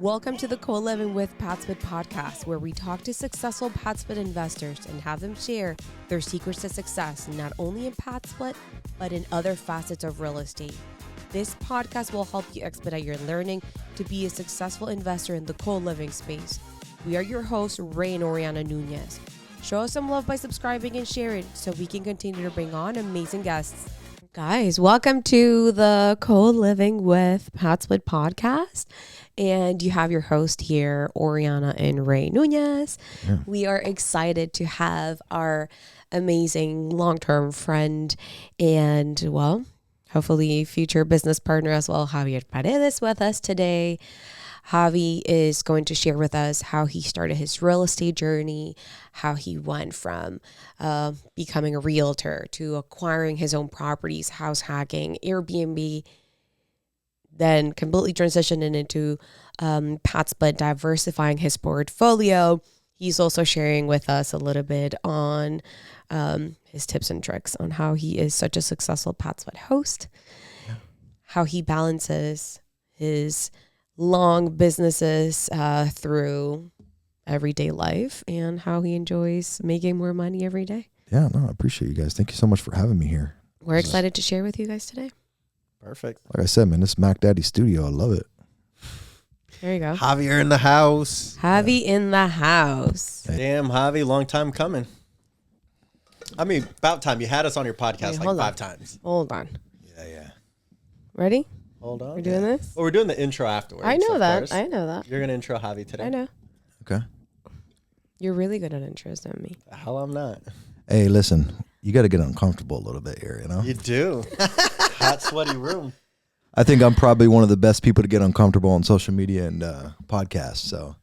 Welcome to the Coliving with PadSplit Podcast, where we talk to successful PadSplit investors and have them share their secrets to success, not only in PadSplit, but in other facets of real estate. This podcast will help you expedite your learning to be a successful investor in the co-living space. We are your hosts, Ray and Orianna Nunez. Show us some love by subscribing and sharing so we can continue to bring on amazing guests. Guys, welcome to the Co-Living with PadSplit Podcast. And you have your host here, Orianna and Ray Nunez. Yeah. We are excited to have our amazing long-term friend and, well, hopefully future business partner as well, Javier Paredes, with us today. Javi is going to share with us how he started his real estate journey, how he went from becoming a realtor to acquiring his own properties, house hacking, Airbnb, then completely transitioning into PadSplit, diversifying his portfolio. He's also sharing with us a little bit on his tips and tricks on how he is such a successful PadSplit host, how he balances his long businesses through everyday life, and how he enjoys making more money every day. Yeah, no, I appreciate you guys. Thank you so much for having me here. We're excited to share with you guys today. Perfect. Like I said, man, this is Mac Daddy studio. I love it. There you go. Javier in the house. Javi in the house. Damn, Javi, long time coming. I mean, about time. You had us on your podcast like 5 times. Hold on. Yeah. Ready? Hold on. We're doing this? Well, we're doing the intro afterwards. I know that. I know that. You're going to intro Javi today. I know. Okay. You're really good at intros, than me. The hell I'm not. Hey, listen, you got to get uncomfortable a little bit here, you know? You do. Hot, sweaty room. I think I'm probably one of the best people to get uncomfortable on social media and podcasts, so.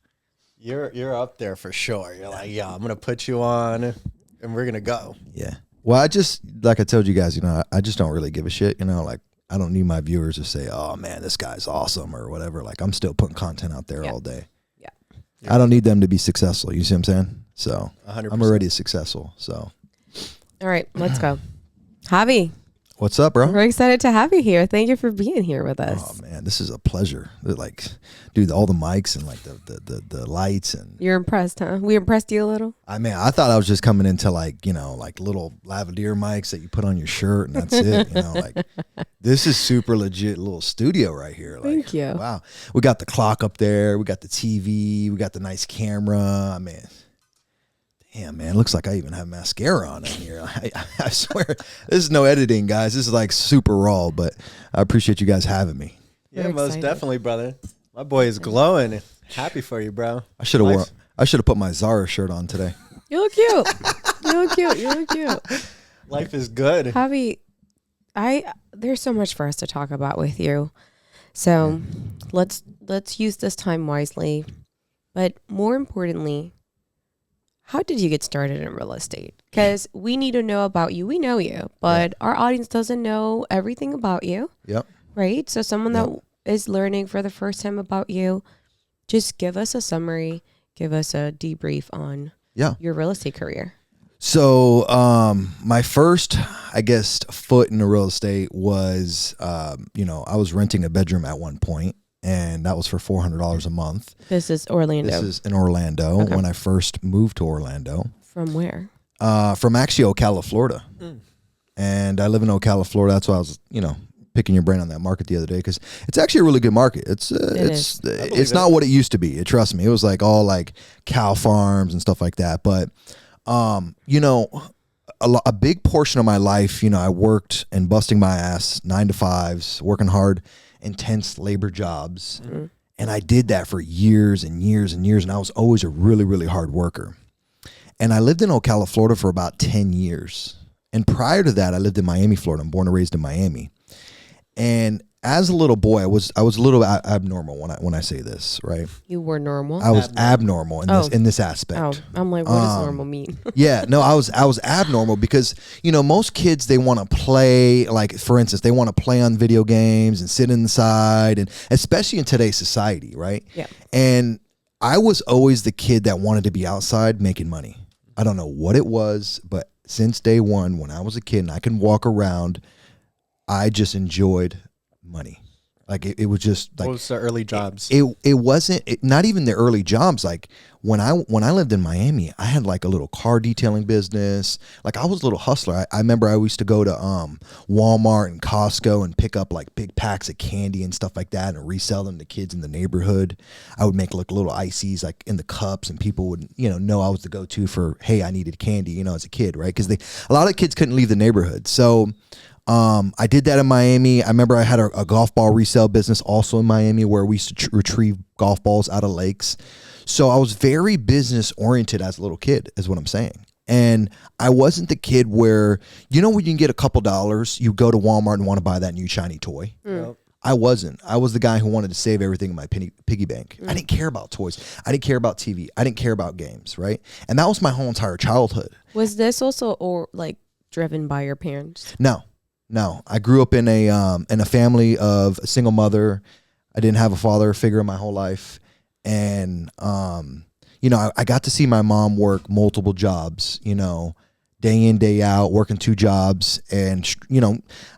You're up there for sure. You're like, yeah, I'm going to put you on, and we're going to go. Yeah. Well, like I told you guys, you know, I just don't really give a shit, you know, like, I don't need my viewers to say, oh, man, this guy's awesome or whatever. Like, I'm still putting content out there all day. Yeah. I don't need them to be successful. You see what I'm saying? So 100%. I'm already successful, so. All right, let's go. Javi. What's up, bro? We're excited to have you here. Thank you for being here with us. Oh, man, this is a pleasure. Like, dude, all the mics and, like, the lights. And You're impressed, huh? We impressed you a little? I thought I was just coming into, like, you know, like little lavalier mics that you put on your shirt and that's it. You know, like, this is super legit little studio right here. Like, thank you. Wow. We got the clock up there. We got the TV. We got the nice camera. I mean, damn, man, looks like I even have mascara on in here. I swear, this is no editing, guys. This is like super raw, but I appreciate you guys having me. Yeah, most definitely, brother. My boy is glowing. Happy for you, bro. I should have put my Zara shirt on today. You look cute. You look cute. Life is good. Javi, there's so much for us to talk about with you. So let's use this time wisely. But more importantly, how did you get started in real estate? Because we need to know about you. We know you, but our audience doesn't know everything about you. Yep. Right? So someone that is learning for the first time about you, just give us a summary, give us a debrief on your real estate career. So my first, I guess, foot in the real estate was, you know, I was renting a bedroom at one point. And that was for $400 a month. This is Orlando. This is in Orlando when I first moved to Orlando. From where? From actually Ocala, Florida. And I live in Ocala, Florida. That's why I was, you know, picking your brain on that market the other day because it's actually a really good market. It's not what it used to be. Trust me. It was like all like cow farms and stuff like that. But, you know, a big portion of my life, you know, I worked and busting my ass 9 to 5s, working hard, intense labor jobs. And I did that for years and years and years. And I was always a really, really hard worker. And I lived in Ocala, Florida for about 10 years. And prior to that, I lived in Miami, Florida. I'm born and raised in Miami. And as a little boy, I was a little abnormal when I say this, right? You were normal? I was abnormal in this aspect. Oh, I'm like, what does normal mean? Yeah, no, I was abnormal because, you know, most kids, they want to play, like, for instance, they want to play on video games and sit inside, and especially in today's society, right? Yeah. And I was always the kid that wanted to be outside making money. I don't know what it was, but since day one, when I was a kid and I can walk around, I just enjoyed money. Like it was just like, what was the early jobs? It wasn't not even the early jobs. Like when I lived in Miami, I had like a little car detailing business. Like I was a little hustler. I remember I used to go to Walmart and Costco and pick up like big packs of candy and stuff like that and resell them to kids in the neighborhood. I would make like little ices like in the cups, and people would know I was the go-to for, hey, I needed candy, as a kid, right? Because a lot of kids couldn't leave the neighborhood. So I did that in Miami. I remember I had a golf ball resale business also in Miami where we used to retrieve golf balls out of lakes. So I was very business oriented as a little kid, is what I'm saying. And I wasn't the kid where, when you can get a couple dollars, you go to Walmart and want to buy that new shiny toy. Yep. I wasn't. I was the guy who wanted to save everything in my piggy bank. I didn't care about toys. I didn't care about TV. I didn't care about games, right? And that was my whole entire childhood. Was this also driven by your parents? No, I grew up in a family of a single mother. I didn't have a father figure in my whole life, and I got to see my mom work multiple jobs. Day in, day out, working 2 jobs, and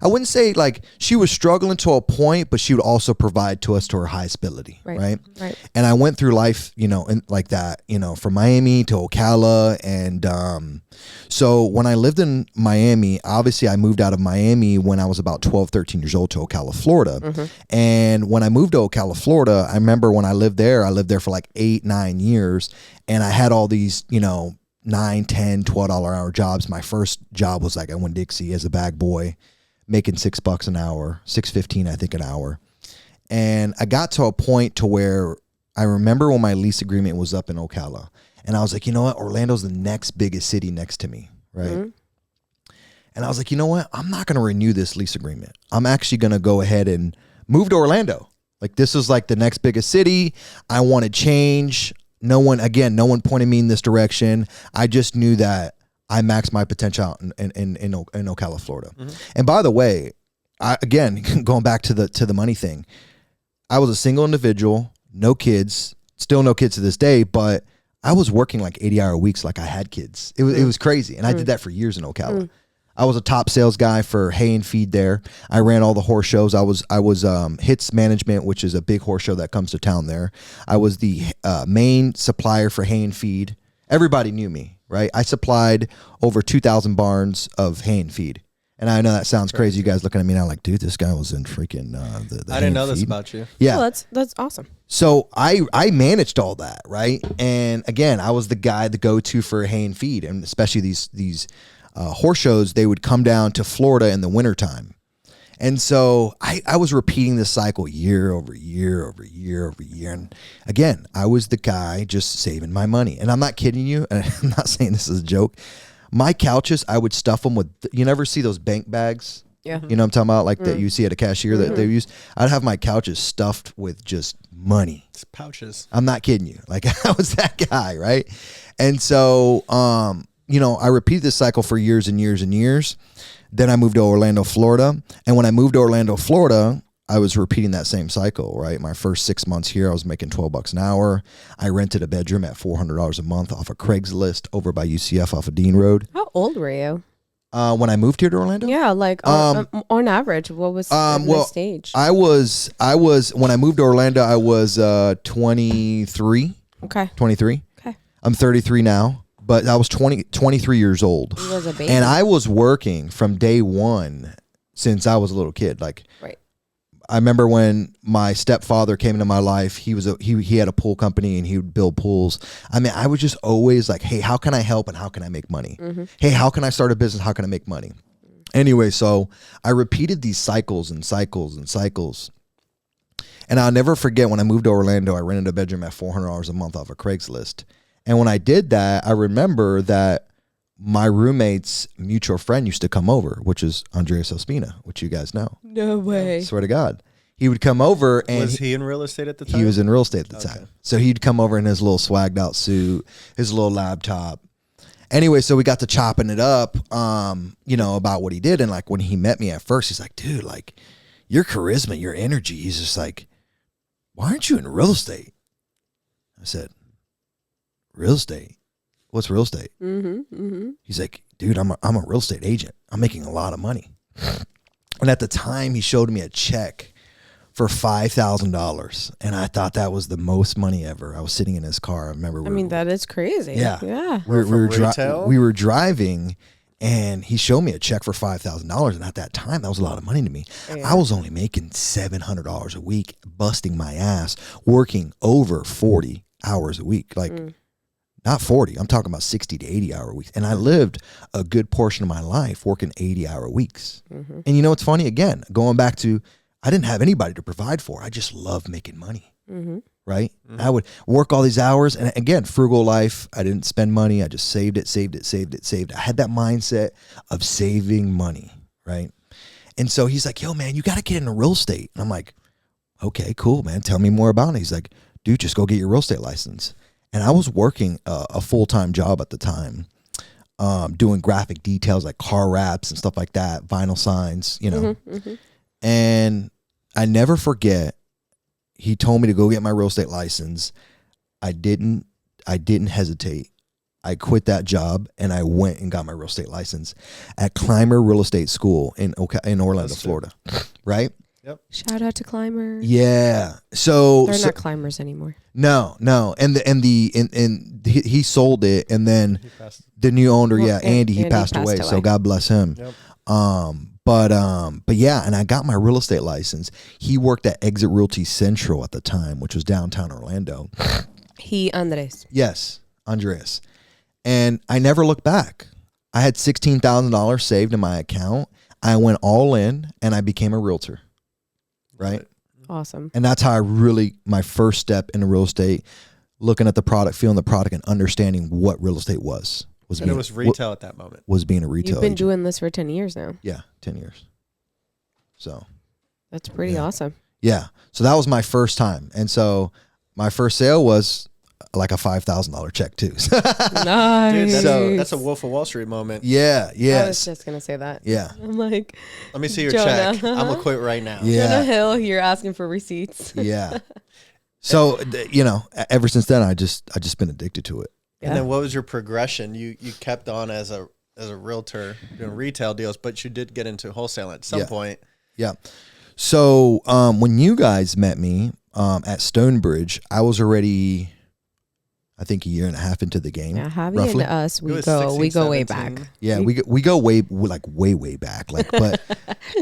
I wouldn't say like she was struggling to a point, but she would also provide to us to her highest ability, right? And I went through life, like that, from Miami to Ocala, and so when I lived in Miami, obviously I moved out of Miami when I was about 12, 13 years old to Ocala, Florida, and when I moved to Ocala, Florida, I remember when I lived there for like 8, 9 years, and I had all these, $9, $10, $12 hour jobs. My first job was like at Winn-Dixie as a bag boy, making $6 an hour, $6.15 I think an hour. And I got to a point to where I remember when my lease agreement was up in Ocala, and I was like, you know what, Orlando's the next biggest city next to me, right? And I was like, you know what, I'm not going to renew this lease agreement. I'm actually going to go ahead and move to Orlando. Like this is like the next biggest city. I want to change. No one pointed me in this direction. I just knew that I maxed my potential out in Ocala, Florida. And by the way, going back to the money thing, I was a single individual, no kids, still no kids to this day, but I was working like 80-hour weeks like I had kids. It was crazy, and I did that for years in Ocala. I was a top sales guy for hay and feed there. I ran all the horse shows. I was Hits Management, which is a big horse show that comes to town there. I was the main supplier for hay and feed. Everybody knew me, right? I supplied over 2,000 barns of hay and feed. And I know that sounds crazy. You guys looking at me now like, dude, this guy was in freaking the I didn't know this about you. Yeah. Well, that's awesome. So I managed all that, right? And again, I was the guy, the go-to for hay and feed, and especially these horse shows, they would come down to Florida in the wintertime. And so I was repeating this cycle year over year over year over year. And again, I was the guy just saving my money. And I'm not kidding you. And I'm not saying this is a joke. My couches, I would stuff them with, you never see those bank bags? Yeah. You know what I'm talking about? Like that you see at a cashier that they use. I'd have my couches stuffed with just money. It's pouches. I'm not kidding you. Like I was that guy, right? And so, I repeated this cycle for years and years and years. Then I moved to Orlando, Florida. And when I moved to Orlando, Florida, I was repeating that same cycle, right? My first 6 months here, I was making $12 an hour. I rented a bedroom at $400 a month off of Craigslist over by UCF off of Dean Road. How old were you? When I moved here to Orlando? Yeah, like on average, what was the stage? I was when I moved to Orlando, I was 23. Okay. 23. Okay. I'm 33 now. But I was 23 years old. He was a baby. And I was working from day one since I was a little kid. Like, right. I remember when my stepfather came into my life, he had a pool company and he would build pools. I mean, I was just always like, hey, how can I help and how can I make money? Hey, how can I start a business? How can I make money? Anyway, so I repeated these cycles and cycles and cycles. And I'll never forget when I moved to Orlando, I rented a bedroom at $400 a month off of Craigslist. And when I did that, I remember that my roommate's mutual friend used to come over, which is Andreas Ospina, which you guys know. No way. Swear to God. He would come over and... Was he in real estate at the time? He was in real estate at the time. So he'd come over in his little swagged out suit, his little laptop. Anyway, so we got to chopping it up, about what he did. And like when he met me at first, he's like, dude, like your charisma, your energy. He's just like, why aren't you in real estate? I said, real estate? What's real estate? He's like, dude, I'm a real estate agent. I'm making a lot of money. And at the time, he showed me a check for $5,000. And I thought that was the most money ever. I was sitting in his car. I remember. That is crazy. Yeah. Yeah. We were driving, and he showed me a check for $5,000. And at that time, that was a lot of money to me. Yeah. I was only making $700 a week, busting my ass, working over 40 hours a week. Like, not 40. I'm talking about 60 to 80 hour weeks. And I lived a good portion of my life working 80-hour weeks. And you know what's funny? Again, going back to, I didn't have anybody to provide for. I just loved making money. Right? I would work all these hours. And again, frugal life. I didn't spend money. I just saved it. I had that mindset of saving money. Right? And so he's like, yo, man, you got to get into real estate. And I'm like, okay, cool, man. Tell me more about it. He's like, dude, just go get your real estate license. And I was working a full-time job at the time, doing graphic details like car wraps and stuff like that, vinyl signs, you know. And I never forget, he told me to go get my real estate license. I didn't hesitate. I quit that job and I went and got my real estate license at Climber Real Estate School in Orlando, Florida. Right? Yep. Shout out to Climber. Yeah. So they're not Climbers anymore. No. And he sold it, and then the new owner, Andy, he passed away. So God bless him. Yep. But yeah, and I got my real estate license. He worked at Exit Realty Central at the time, which was downtown Orlando. Andres. Yes, Andres. And I never looked back. I had $16,000 saved in my account. I went all in, and I became a realtor. Right? Awesome. And that's how my first step into real estate, looking at the product, feeling the product, and understanding what real estate was. And it was retail at that moment. Was being a retail You've been agent. doing this for 10 years now. Yeah, 10 years. So. That's pretty awesome. Yeah. So that was my first time. And so my first sale was like a $5,000 check too. Nice. Dude, that's a Wolf of Wall Street moment. Yeah. Yes. I was just going to say that. Yeah. I'm like, let me see your Jonah. check. I'm going to quit right now. Yeah. Jonah Hill, you're asking for receipts. Yeah. So, ever since then, I just been addicted to it. Yeah. And then what was your progression? You kept on as a realtor doing retail deals, but you did get into wholesale at some point. Yeah. So when you guys met me at Stonebridge, I was already, I think, a year and a half into the game. Yeah, Javier roughly. and us, we 16, go way 17. back. Yeah, we go way back. Like, but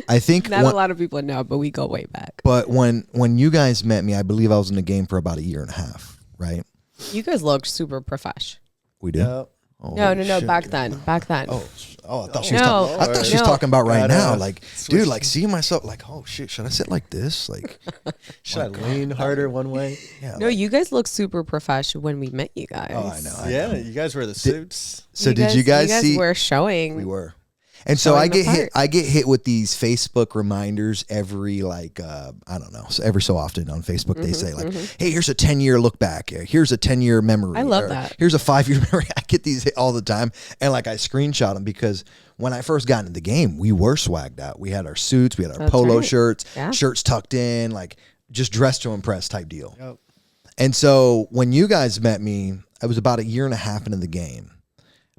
I think Not a lot of people know, but we go way back. But when you guys met me, I believe I was in the game for about a year and a half, right? You guys looked super profesh. We did. Yep. Oh, No, shit. Back then. Oh, I thought she was No. talking. I thought she was talking about right now. Like, Switch. dude, like seeing myself, like, oh shit, should I sit like this? Like, Should I lean harder one way? yeah. No, you guys look super profesh when we met you guys. Oh, I know. Yeah, you guys wear the suits. So did you guys see? were showing. We were. And so Showing I get hit with these Facebook reminders every I don't know, so every so often on Facebook they say like, hey, here's a 10-year look back. Here's a 10-year memory. I love that. Here's a 5-year memory. I get these all the time. And like I screenshot them because when I first got into the game, we were swagged out. We had our suits, we had our polo shirts, shirts tucked in, like just dressed to impress type deal. Yep. And so when you guys met me, I was about a year and a half into the game.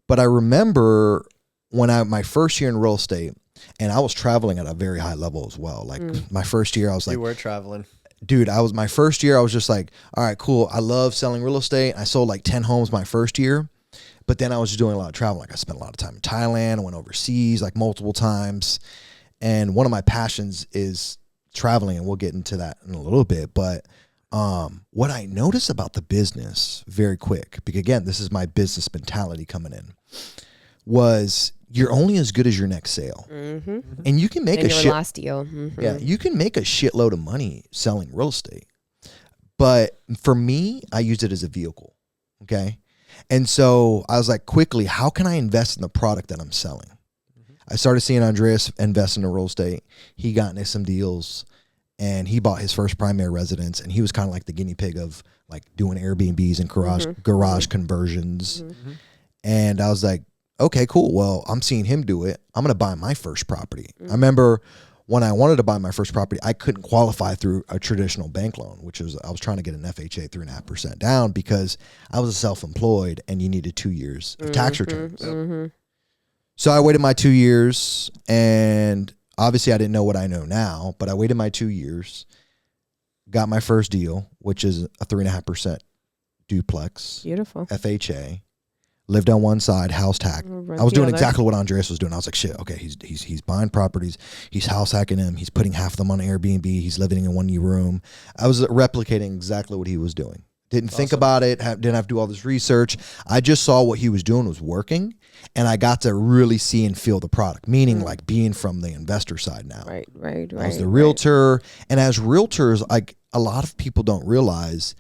But I remember when my first year in real estate, and I was traveling at a very high level as well. Like my first year, I was like, You were traveling. dude, my first year, I was just like, all right, cool. I love selling real estate. I sold like 10 homes my first year, but then I was just doing a lot of travel. Like I spent a lot of time in Thailand. I went overseas like multiple times. And one of my passions is traveling, and we'll get into that in a little bit. But what I noticed about the business very quick, because again, this is my business mentality coming in, was you're only as good as your next sale. And you can make last deal. Yeah, you can make a shitload of money selling real estate. But for me, I used it as a vehicle. Okay. And so I was like, quickly, how can I invest in the product that I'm selling? I started seeing Andreas invest in the real estate. He got into some deals, and he bought his first primary residence, and he was kind of like the guinea pig of like doing Airbnbs and garage conversions. And I was like, okay, cool. Well, I'm seeing him do it. I'm going to buy my first property. I remember when I wanted to buy my first property, I couldn't qualify through a traditional bank loan, which was, I was trying to get an FHA 3.5% down because I was self-employed and you needed 2 years of tax returns. So I waited my 2 years, and obviously I didn't know what I know now, but I waited my 2 years. got my first deal, which is a 3.5% duplex. Beautiful. FHA. Lived on one side, house hack. I was doing exactly what Andreas was doing. I was like, shit, okay, he's buying properties, he's house hacking them, he's putting half of them on Airbnb, he's living in one room. I was replicating exactly what he was doing. Didn't think about it, didn't have to do all this research. I just saw what he was doing was working, and I got to really see and feel the product, meaning like being from the investor side now. Right. I was the realtor, and as realtors, like a lot of people don't realize,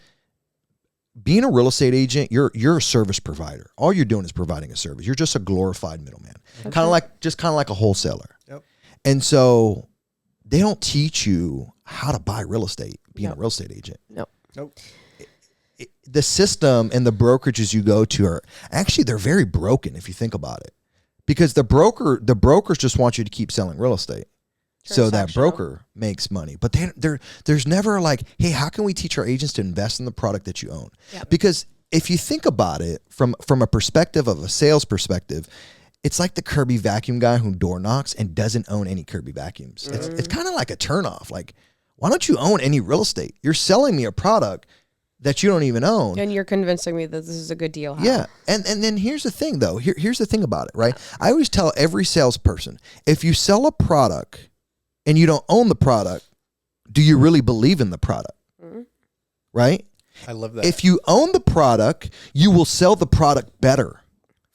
being a real estate agent, you're a service provider. All you're doing is providing a service. You're just a glorified middleman, kind of like a wholesaler. Yep. And so they don't teach you how to buy real estate, being a real estate agent. Nope. The system and the brokerages you go to are actually, they're very broken if you think about it, because the brokers just want you to keep selling real estate. So that broker makes money, but there's never like, hey, how can we teach our agents to invest in the product that you own? Yep. Because if you think about it from a perspective of a sales perspective, it's like the Kirby vacuum guy who door knocks and doesn't own any Kirby vacuums. Mm-hmm. It's kind of like a turnoff. Like, why don't you own any real estate? You're selling me a product that you don't even own. And you're convincing me that this is a good deal. Yeah. And then here's the thing though. Here's the thing about it, right? I always tell every salesperson, if you sell a product and you don't own the product, do you really believe in the product? Mm-hmm. Right? I love that. If you own the product, you will sell the product better.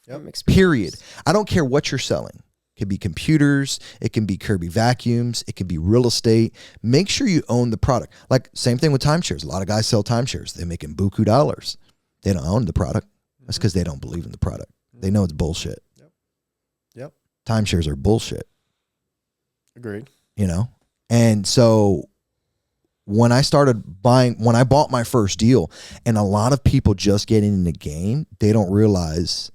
Yep. Period. I don't care what you're selling. It could be computers. It can be Kirby vacuums. It could be real estate. Make sure you own the product. Like, same thing with timeshares. A lot of guys sell timeshares. They're making buku dollars. They don't own the product. That's because they don't believe in the product. They know it's bullshit. Yep. Timeshares are bullshit. Agreed. You know? And so when I bought my first deal, and a lot of people just get in the game, they don't realize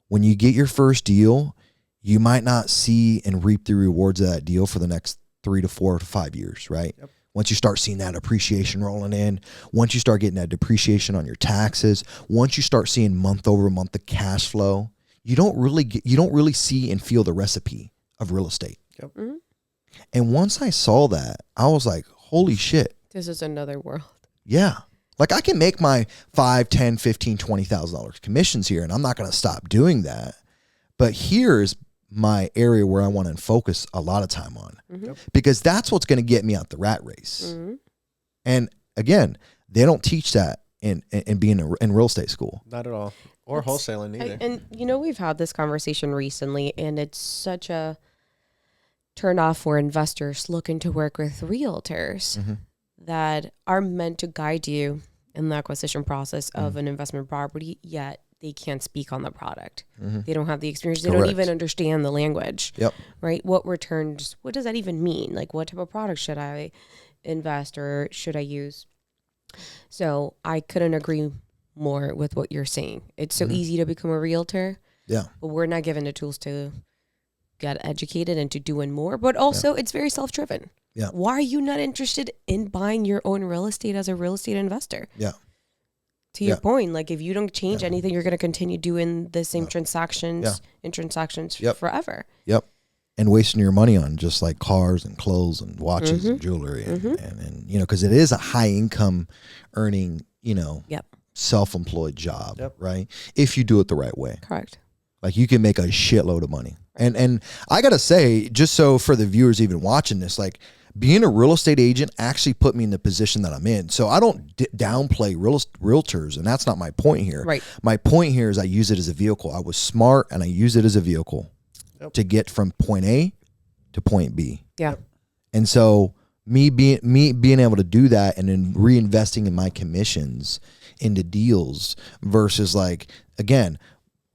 when you get your first deal, you might not see and reap the rewards of that deal for the next 3 to 4 to 5 years, right? Yep. Once you start seeing that appreciation rolling in, once you start getting that depreciation on your taxes, once you start seeing month over month the cash flow, you don't really see and feel the recipe of real estate. Yep. Mm-hmm. And once I saw that, I was like, holy shit. This is another world. Yeah. Like, I can make my $5,000, $10,000, $15,000, $20,000 commissions here, and I'm not going to stop doing that. But here's my area where I want to focus a lot of time on, because that's what's going to get me out the rat race. Mm-hmm. And again, they don't teach that in being in real estate school. Not at all. Or wholesaling either. And we've had this conversation recently, and it's such a turn off for investors looking to work with realtors that are meant to guide you in the acquisition process of an investment property, yet they can't speak on the product. They don't have the experience. They don't even understand the language. Yep. Right? What returns, what does that even mean? Like, what type of product should I invest or should I use? So I couldn't agree more with what you're saying. It's so easy to become a realtor. Yeah. But we're not given the tools to get educated and to doing more. But also it's very self-driven. Yeah. Why are you not interested in buying your own real estate as a real estate investor? Yeah. To your point, like, if you don't change anything, you're going to continue doing the same transactions and transactions forever. Yep. And wasting your money on just like cars and clothes and watches and jewelry and you know, because it is a high income earning, you know, self-employed job, right? If you do it the right way. Correct. Like, you can make a shitload of money. And I got to say, just so for the viewers even watching this, like, being a real estate agent actually put me in the position that I'm in. So I don't downplay realtors, and that's not my point here. Right. My point here is I use it as a vehicle. I was smart, and I use it as a vehicle to get from point A to point B. Yeah. And so me being able to do that and then reinvesting in my commissions into deals versus, like, again,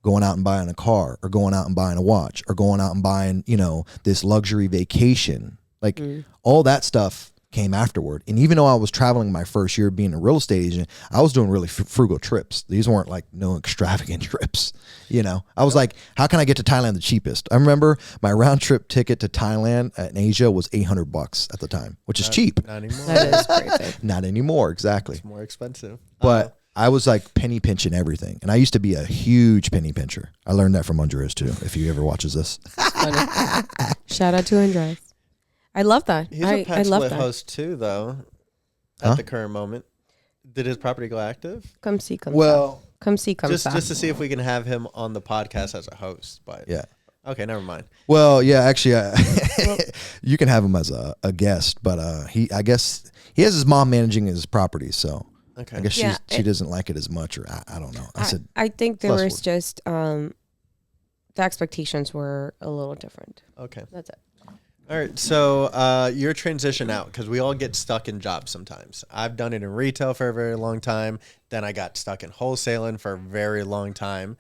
going out and buying a car or going out and buying a watch or going out and buying, you know, this luxury vacation. Like, all that stuff came afterward. And even though I was traveling my first year being a real estate agent, I was doing really frugal trips. These weren't like no extravagant trips. You know, I was like, how can I get to Thailand the cheapest? I remember my round trip ticket to Thailand in Asia was $800 at the time, which is cheap. Not anymore. That is crazy. Not anymore. Exactly. It's more expensive. But I was like penny pinching everything. And I used to be a huge penny pincher. I learned that from Andres too, if he ever watches this. Shout out to Andres. I love that. He's a PadSplit host too, though. at the current moment. Did his property go active? Come see, come Well, come see, come Just to see if we can have him on the podcast as a host. But yeah. Okay, never mind. Well, yeah, actually, you can have him as a guest, but I guess he has his mom managing his property, so Okay. I guess she doesn't like it as much, or I don't know. I think there was just the expectations were a little different. Okay. That's it. All right. So your transition out, because we all get stuck in jobs sometimes. I've done it in retail for a very long time. Then I got stuck in wholesaling for a very long time.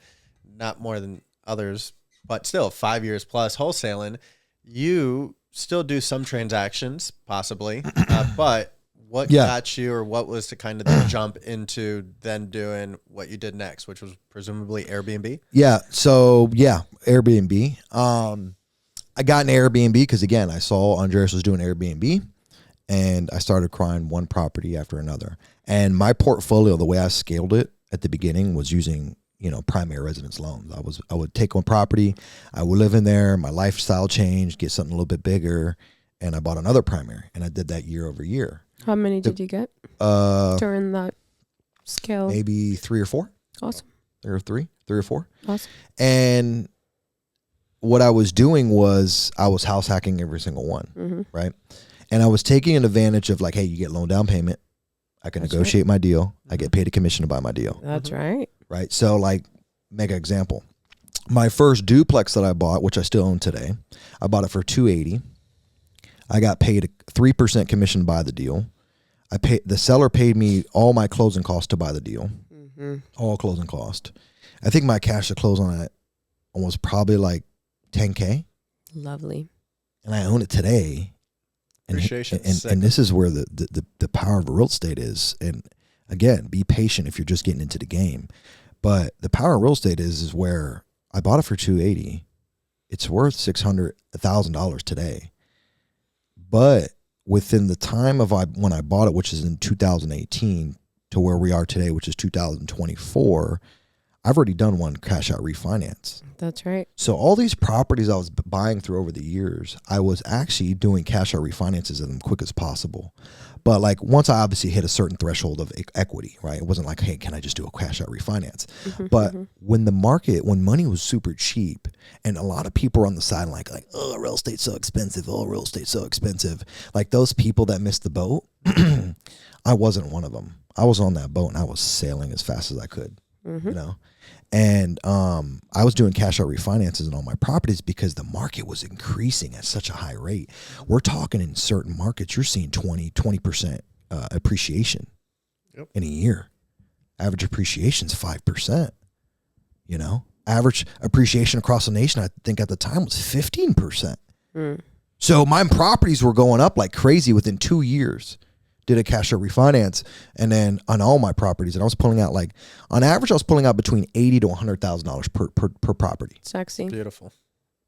Not more than others, but still 5 years plus wholesaling. You still do some transactions, possibly. But what got you, or what was the kind of the jump into then doing what you did next, which was presumably Airbnb? Yeah. So, Airbnb. I got an Airbnb because, again, I saw Andres was doing Airbnb, and I started crying one property after another. And my portfolio, the way I scaled it at the beginning, was using, primary residence loans. I would take one property, I would live in there, my lifestyle changed, get something a little bit bigger, and I bought another primary, and I did that year over year. How many did you get during that scale? Maybe 3 or 4. Awesome. Or 3 or 4. Awesome. And what I was doing was I was house hacking every single one, right? And I was taking an advantage of, like, hey, you get loan down payment. I can negotiate my deal. I get paid a commission to buy my deal. That's right. Right. So, like, mega example. My first duplex that I bought, which I still own today, I bought it for $280. I got paid a 3% commission to buy the deal. The seller paid me all my closing costs to buy the deal. All closing cost. I think my cash to close on it was probably like $10K. Lovely. And I own it today. Appreciation. And this is where the power of real estate is. And again, be patient if you're just getting into the game. But the power of real estate is where I bought it for $280. It's worth $1,000 today. But within the time of when I bought it, which is in 2018, to where we are today, which is 2024, I've already done one cash out refinance. That's right. So all these properties I was buying through over the years, I was actually doing cash out refinances of them quick as possible. But like once I obviously hit a certain threshold of equity, right? It wasn't like, hey, can I just do a cash out refinance? But when when money was super cheap, and a lot of people were on the side like, oh, real estate's so expensive. Oh, real estate's so expensive. Like those people that missed the boat, I wasn't one of them. I was on that boat and I was sailing as fast as I could, And I was doing cash out refinances on all my properties because the market was increasing at such a high rate. We're talking in certain markets, you're seeing 20% appreciation in a year. Average appreciation is 5%. Average appreciation across the nation, I think at the time was 15%. So my properties were going up like crazy within 2 years. Did a cash out refinance, and then on all my properties, and I was pulling out on average, I was pulling out between $80,000 to $100,000 per property. Sexy, beautiful,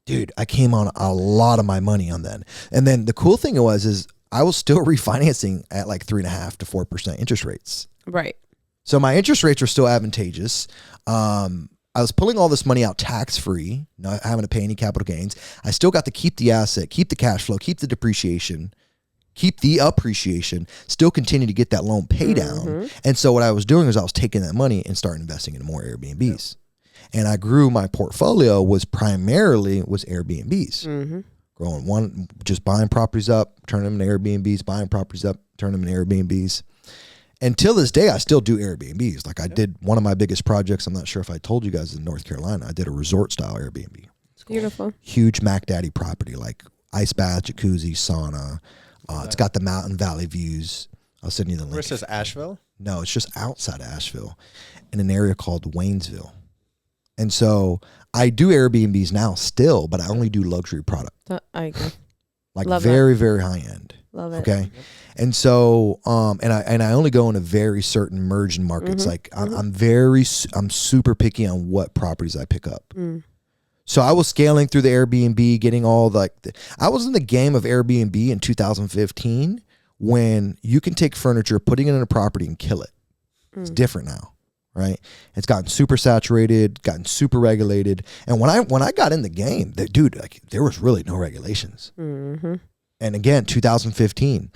dude. I came on a lot of my money on that, and then the cool thing is I was still refinancing at like 3.5% to 4% interest rates. Right. So my interest rates are still advantageous. I was pulling all this money out tax free, not having to pay any capital gains. I still got to keep the asset, keep the cash flow, keep the depreciation, keep the appreciation, still continue to get that loan pay down. And so what I was doing is I was taking that money and starting investing in more Airbnbs. And I grew my portfolio was Airbnbs. Growing one, just buying properties up, turning them into Airbnbs, buying properties up, turning them into Airbnbs. And till this day, I still do Airbnbs. Like I did one of my biggest projects, I'm not sure if I told you guys, in North Carolina, I did a resort style Airbnb. Beautiful. Huge Mac Daddy property, like ice bath, jacuzzi, sauna. It's got the mountain valley views. I'll send you the link. Where's this, Asheville? No, it's just outside of Asheville in an area called Waynesville. And so I do Airbnbs now still, but I only do luxury product. I agree. Like very, very high end. Love it. Okay. And so, and I only go into very certain emerging markets. Like I'm super picky on what properties I pick up. So I was scaling through the Airbnb, getting all I was in the game of Airbnb in 2015 when you can take furniture, putting it in a property and kill it. It's different now, right? It's gotten super saturated, gotten super regulated. And when I got in the game, dude, there was really no regulations. And again, 2015.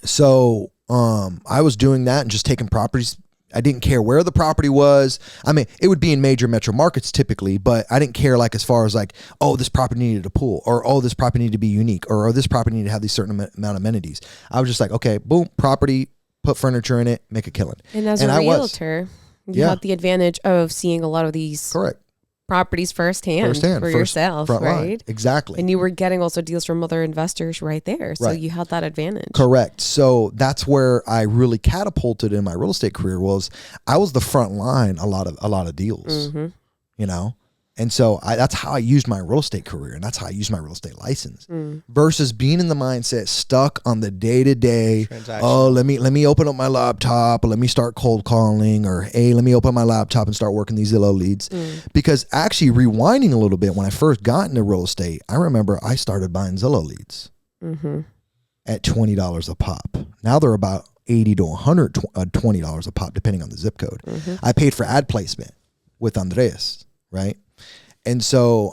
So I was doing that and just taking properties. I didn't care where the property was. I mean, it would be in major metro markets typically, but I didn't care like as far as like, oh, this property needed a pool, or oh, this property needed to be unique, or oh, this property needed to have these certain amount of amenities. I was just like, okay, boom, property, put furniture in it, make a killing. And as a realtor, you have the advantage of seeing a lot of these properties firsthand for yourself, front right? line. Exactly. And you were getting also deals from other investors right there. So you had that advantage. Correct. So that's where I really catapulted in my real estate career. Was I was the front line a lot of deals, you know? And so that's how I used my real estate career, and that's how I used my real estate license versus being in the mindset stuck on the day-to-day. Oh, let me open up my laptop, or let me start cold calling, or hey, let me open my laptop and start working these Zillow leads. Because actually rewinding a little bit, when I first got into real estate, I remember I started buying Zillow leads at $20 a pop. Now they're about $80 to $120 a pop, depending on the zip code. I paid for ad placement with Andres, right? And so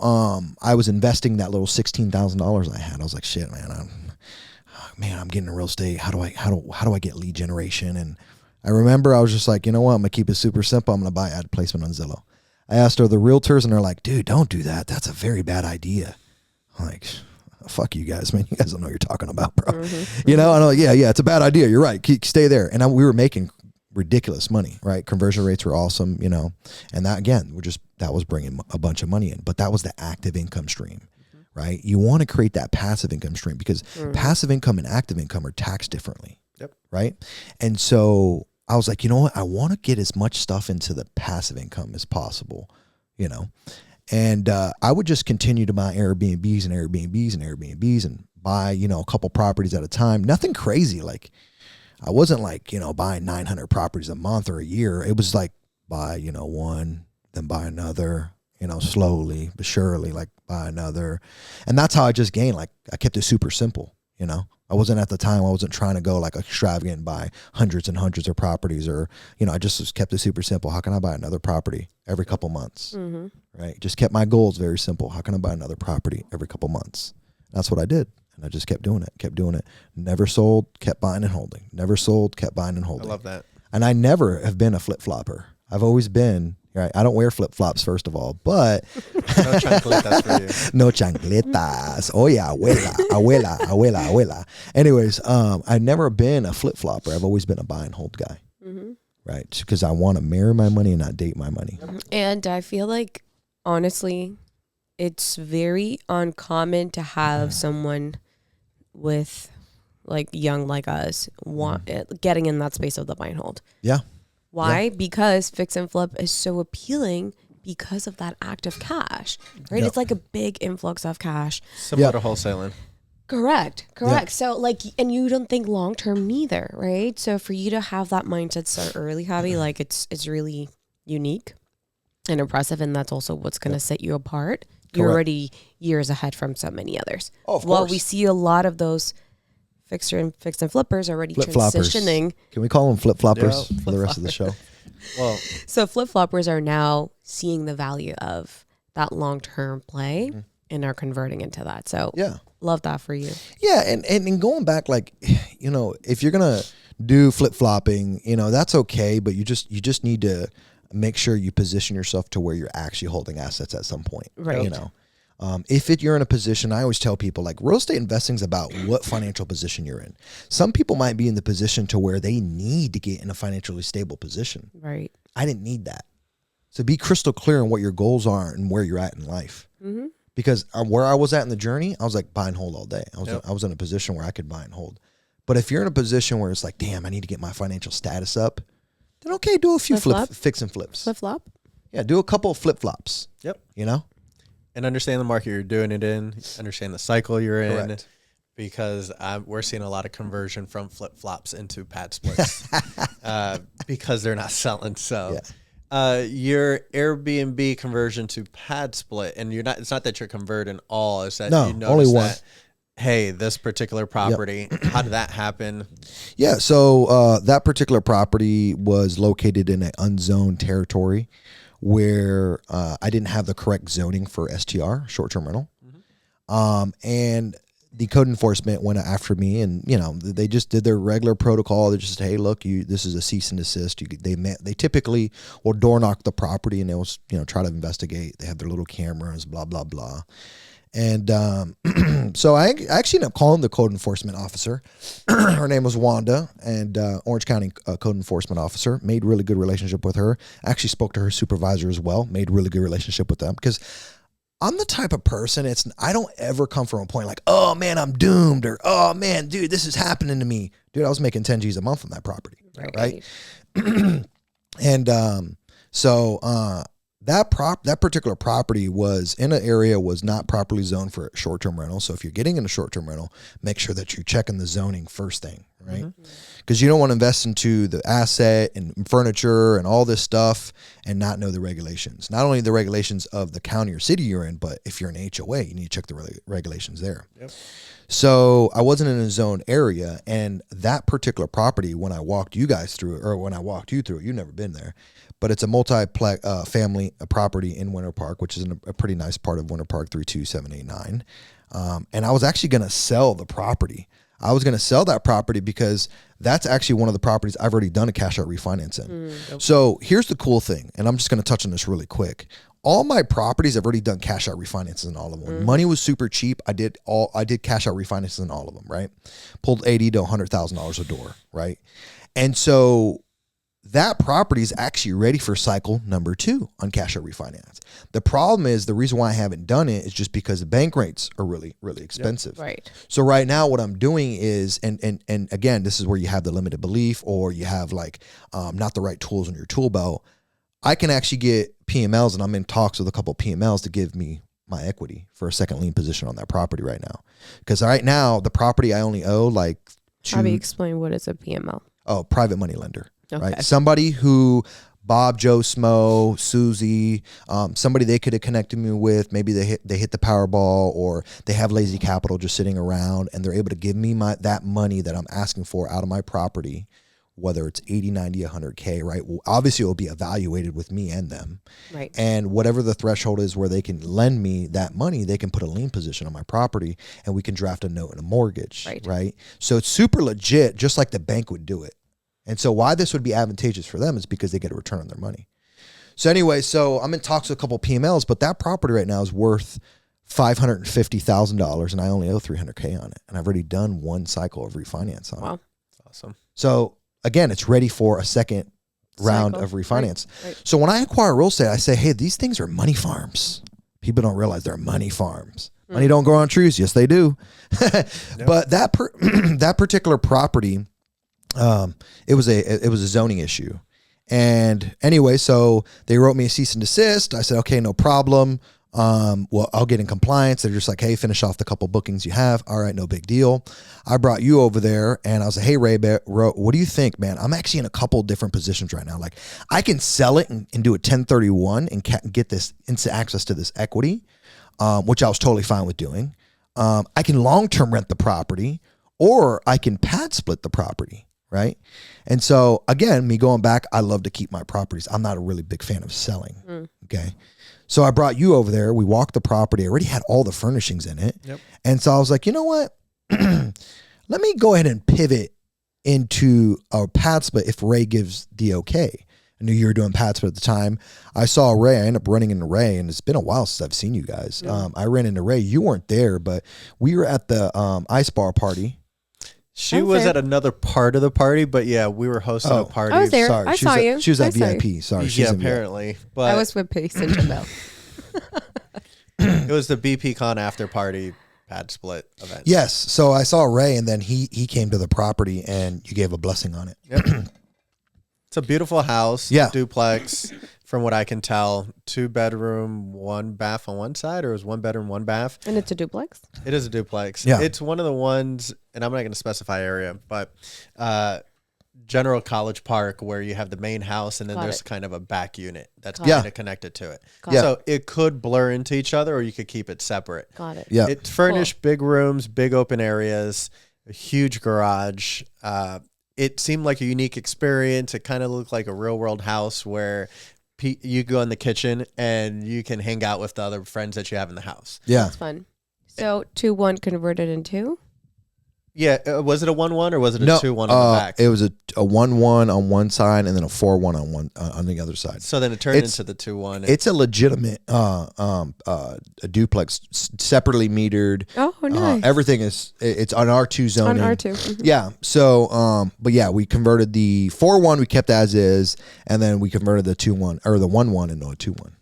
I was investing that little $16,000 I had. I was like, shit, man, I'm getting into real estate. How do I get lead generation? And I remember I was just like, you know what? I'm gonna keep it super simple. I'm gonna buy ad placement on Zillow. I asked other realtors, and they're like, dude, don't do that. That's a very bad idea. I'm like, fuck you guys, man. You guys don't know what you're talking about, bro. You know, and I'm like, yeah, it's a bad idea. You're right. Stay there. And we were making ridiculous money, right? Conversion rates were awesome, you know, and that again, that was bringing a bunch of money in, but that was the active income stream, right? You want to create that passive income stream because passive income and active income are taxed differently, right? And so I was like, you know what? I want to get as much stuff into the passive income as possible, you know, and I would just continue to buy Airbnbs and Airbnbs and Airbnbs and buy, you know, a couple properties at a time. Nothing crazy, like I wasn't like, you know, buying 900 properties a month or a year. It was like buy, you know, one, then buy another, you know, slowly but surely, like buy another. And that's how I just gained. Like I kept it super simple, you know. I wasn't trying to go like extravagant and buy hundreds and hundreds of properties, or, you know, I just kept it super simple. How can I buy another property every couple months? Right? Just kept my goals very simple. How can I buy another property every couple months? That's what I did. And I just kept doing it. Never sold, kept buying and holding. Never sold, kept buying and holding. I love that. And I never have been a flip-flopper. I've always been, right? I don't wear flip-flops, first of all, but... No chancletas for you. No chancletas. Oh, yeah, abuela. Anyways, I've never been a flip-flopper. I've always been a buy and hold guy, right? Because I want to marry my money and not date my money. And I feel like, honestly, it's very uncommon to have someone with like young like us getting in that space of the buy and hold. Yeah. Why? Yeah. Because fix and flip is so appealing because of that active cash, right? Yep. It's like a big influx of cash. Similar to wholesaling. Correct. Yep. So like, and you don't think long-term neither, right? So for you to have that mindset so early, Javi, like it's really unique and impressive. And that's also what's going to set you apart. You're already years ahead from so many others. Oh, of course. Well, we see a lot of those fix and flippers already transitioning. Can we call them flip-floppers for the rest of the show? Well, so flip-floppers are now seeing the value of that long-term play and are converting into that. So love that for you. Yeah, and going back, like, you know, if you're gonna do flip-flopping, you know, that's okay, but you just need to make sure you position yourself to where you're actually holding assets at some point. Right. You know, if you're in a position, I always tell people, like, real estate investing is about what financial position you're in. Some people might be in the position to where they need to get in a financially stable position. Right. I didn't need that. So be crystal clear on what your goals are and where you're at in life. Because where I was at in the journey, I was like buy and hold all day. I was in a position where I could buy and hold. But if you're in a position where it's like, damn, I need to get my financial status up, then okay, do a few fix and flips. Flip-flop? Yeah, do a couple of flip-flops. Yep. You know? And understand the market you're doing it in. Understand the cycle you're in. Correct. Because we're seeing a lot of conversion from flip-flops into pad splits because they're not selling. So your Airbnb conversion to pad split, and it's not that you're converting all, it's that you notice only one. that, hey, this particular property, how did that happen? Yeah, so that particular property was located in an unzoned territory where I didn't have the correct zoning for STR, short-term rental. And the code enforcement went after me, and they just did their regular protocol. They just said, hey, look, this is a cease and desist. They typically will door knock the property, and they'll try to investigate. They have their little cameras, blah blah blah. And so I actually ended up calling the code enforcement officer. Her name was Wanda, and Orange County code enforcement officer. Made really good relationship with her. Actually spoke to her supervisor as well. Made really good relationship with them, because I'm the type of person, I don't ever come from a point like, oh man, I'm doomed, or oh man, dude, this is happening to me. Dude, I was making 10 G's a month on that property, right? And so that particular property was in an area, was not properly zoned for short-term rental. So if you're getting into short-term rental, make sure that you're checking the zoning first thing, right? Because you don't want to invest into the asset and furniture and all this stuff and not know the regulations. Not only the regulations of the county or city you're in, but if you're an HOA, you need to check the regulations there. Yep. So I wasn't in a zoned area, and that particular property, when I walked you guys through it, or when I walked you through it, you've never been there, but it's a multi-family property in Winter Park, which is in a pretty nice part of Winter Park, 32789. And I was actually going to sell the property. I was going to sell that property because that's actually one of the properties I've already done a cash out refinance in. So here's the cool thing, and I'm just going to touch on this really quick. All my properties, I've already done cash out refinances in all of them. Money was super cheap. I did cash out refinances in all of them, right? Pulled $80,000 to $100,000 a door, right? And so that property is actually ready for cycle number 2 on cash out refinance. The problem is, the reason why I haven't done it is just because the bank rates are really, really expensive. Yep. Right. So right now what I'm doing is, and again, this is where you have the limited belief, or you have not the right tools in your tool belt. I can actually get PMLs, and I'm in talks with a couple of PMLs to give me my equity for a second lien position on that property right now. Because right now, the property I only owe How do you explain what is a PML? Oh, private money lender. Okay. Right? Somebody who Bob, Joe, Smo, Susie, somebody they could have connected me with. Maybe they hit the Powerball, or they have lazy capital just sitting around, and they're able to give me that money that I'm asking for out of my property, whether it's 80, 90, 100K, right? Well, obviously it will be evaluated with me and them. Right. And whatever the threshold is where they can lend me that money, they can put a lien position on my property, and we can draft a note and a mortgage, right? So it's super legit, just like the bank would do it. And so why this would be advantageous for them is because they get a return on their money. So anyway, I'm in talks with a couple of PMLs, but that property right now is worth $550,000, and I only owe $300K on it. And I've already done one cycle of refinance on it. Wow. That's awesome. So again, it's ready for a second round of refinance. Right. So when I acquire real estate, I say, hey, these things are money farms. People don't realize they're money farms. Money don't grow on trees. Yes, they do. But that particular property, it was a zoning issue. And anyway, so they wrote me a cease and desist. I said, okay, no problem. Well, I'll get in compliance. They're just like, hey, finish off the couple bookings you have. All right, no big deal. I brought you over there, and I was like, hey, Ray, what do you think, man? I'm actually in a couple different positions right now. Like, I can sell it and do a 1031 and get this instant access to this equity, which I was totally fine with doing. I can long-term rent the property, or I can pad split the property. Right. And so again, me going back, I love to keep my properties. I'm not a really big fan of selling. Okay. So I brought you over there. We walked the property. I already had all the furnishings in it. Yep. And so I was like, you know what? Let me go ahead and pivot into a pad split if Ray gives the okay. I knew you were doing pad split at the time. I saw Ray. I ended up running into Ray, and it's been a while since I've seen you guys. I ran into Ray. You weren't there, but we were at the ice bar party. She was at another part of the party, but yeah, we were hosting a party. I was there. Sorry, I saw you. She was at VIP. Sorry, yeah, apparently. But I was with Pace and Jamel. It was the BP Con after party pad split event. Yes. So I saw Ray, and then he came to the property, and you gave a blessing on it. Yep. It's a beautiful house. Yeah. Duplex. From what I can tell, 2-bedroom, 1 bath on one side, or it was 1 bedroom, 1 bath. And it's a duplex? It is a duplex. Yeah. It's one of the ones, and I'm not going to specify area, but General College Park, where you have the main house, and then there's kind of a back unit that's kind of connected to it. So it could blur into each other, or you could keep it separate. Got it. Yeah. It's furnished, big rooms, big open areas, a huge garage. It seemed like a unique experience. It kind of looked like a real world house where you go in the kitchen and you can hang out with the other friends that you have in the house. Yeah. That's fun. So 2-1 converted into? Yeah, was it a 1-1 or was it a 2-1 on the back? It was a 1-1 on one side and then a 4-1 on the other side. So then it turned into the 2-1. It's a legitimate a duplex, separately metered. Oh, nice. Everything it's on R2 zoning. On R2. Mm-hmm. Yeah. So, but yeah, we converted the 4-1. We kept as is, and then we converted the 2-1 or the 1-1 into a 2-1.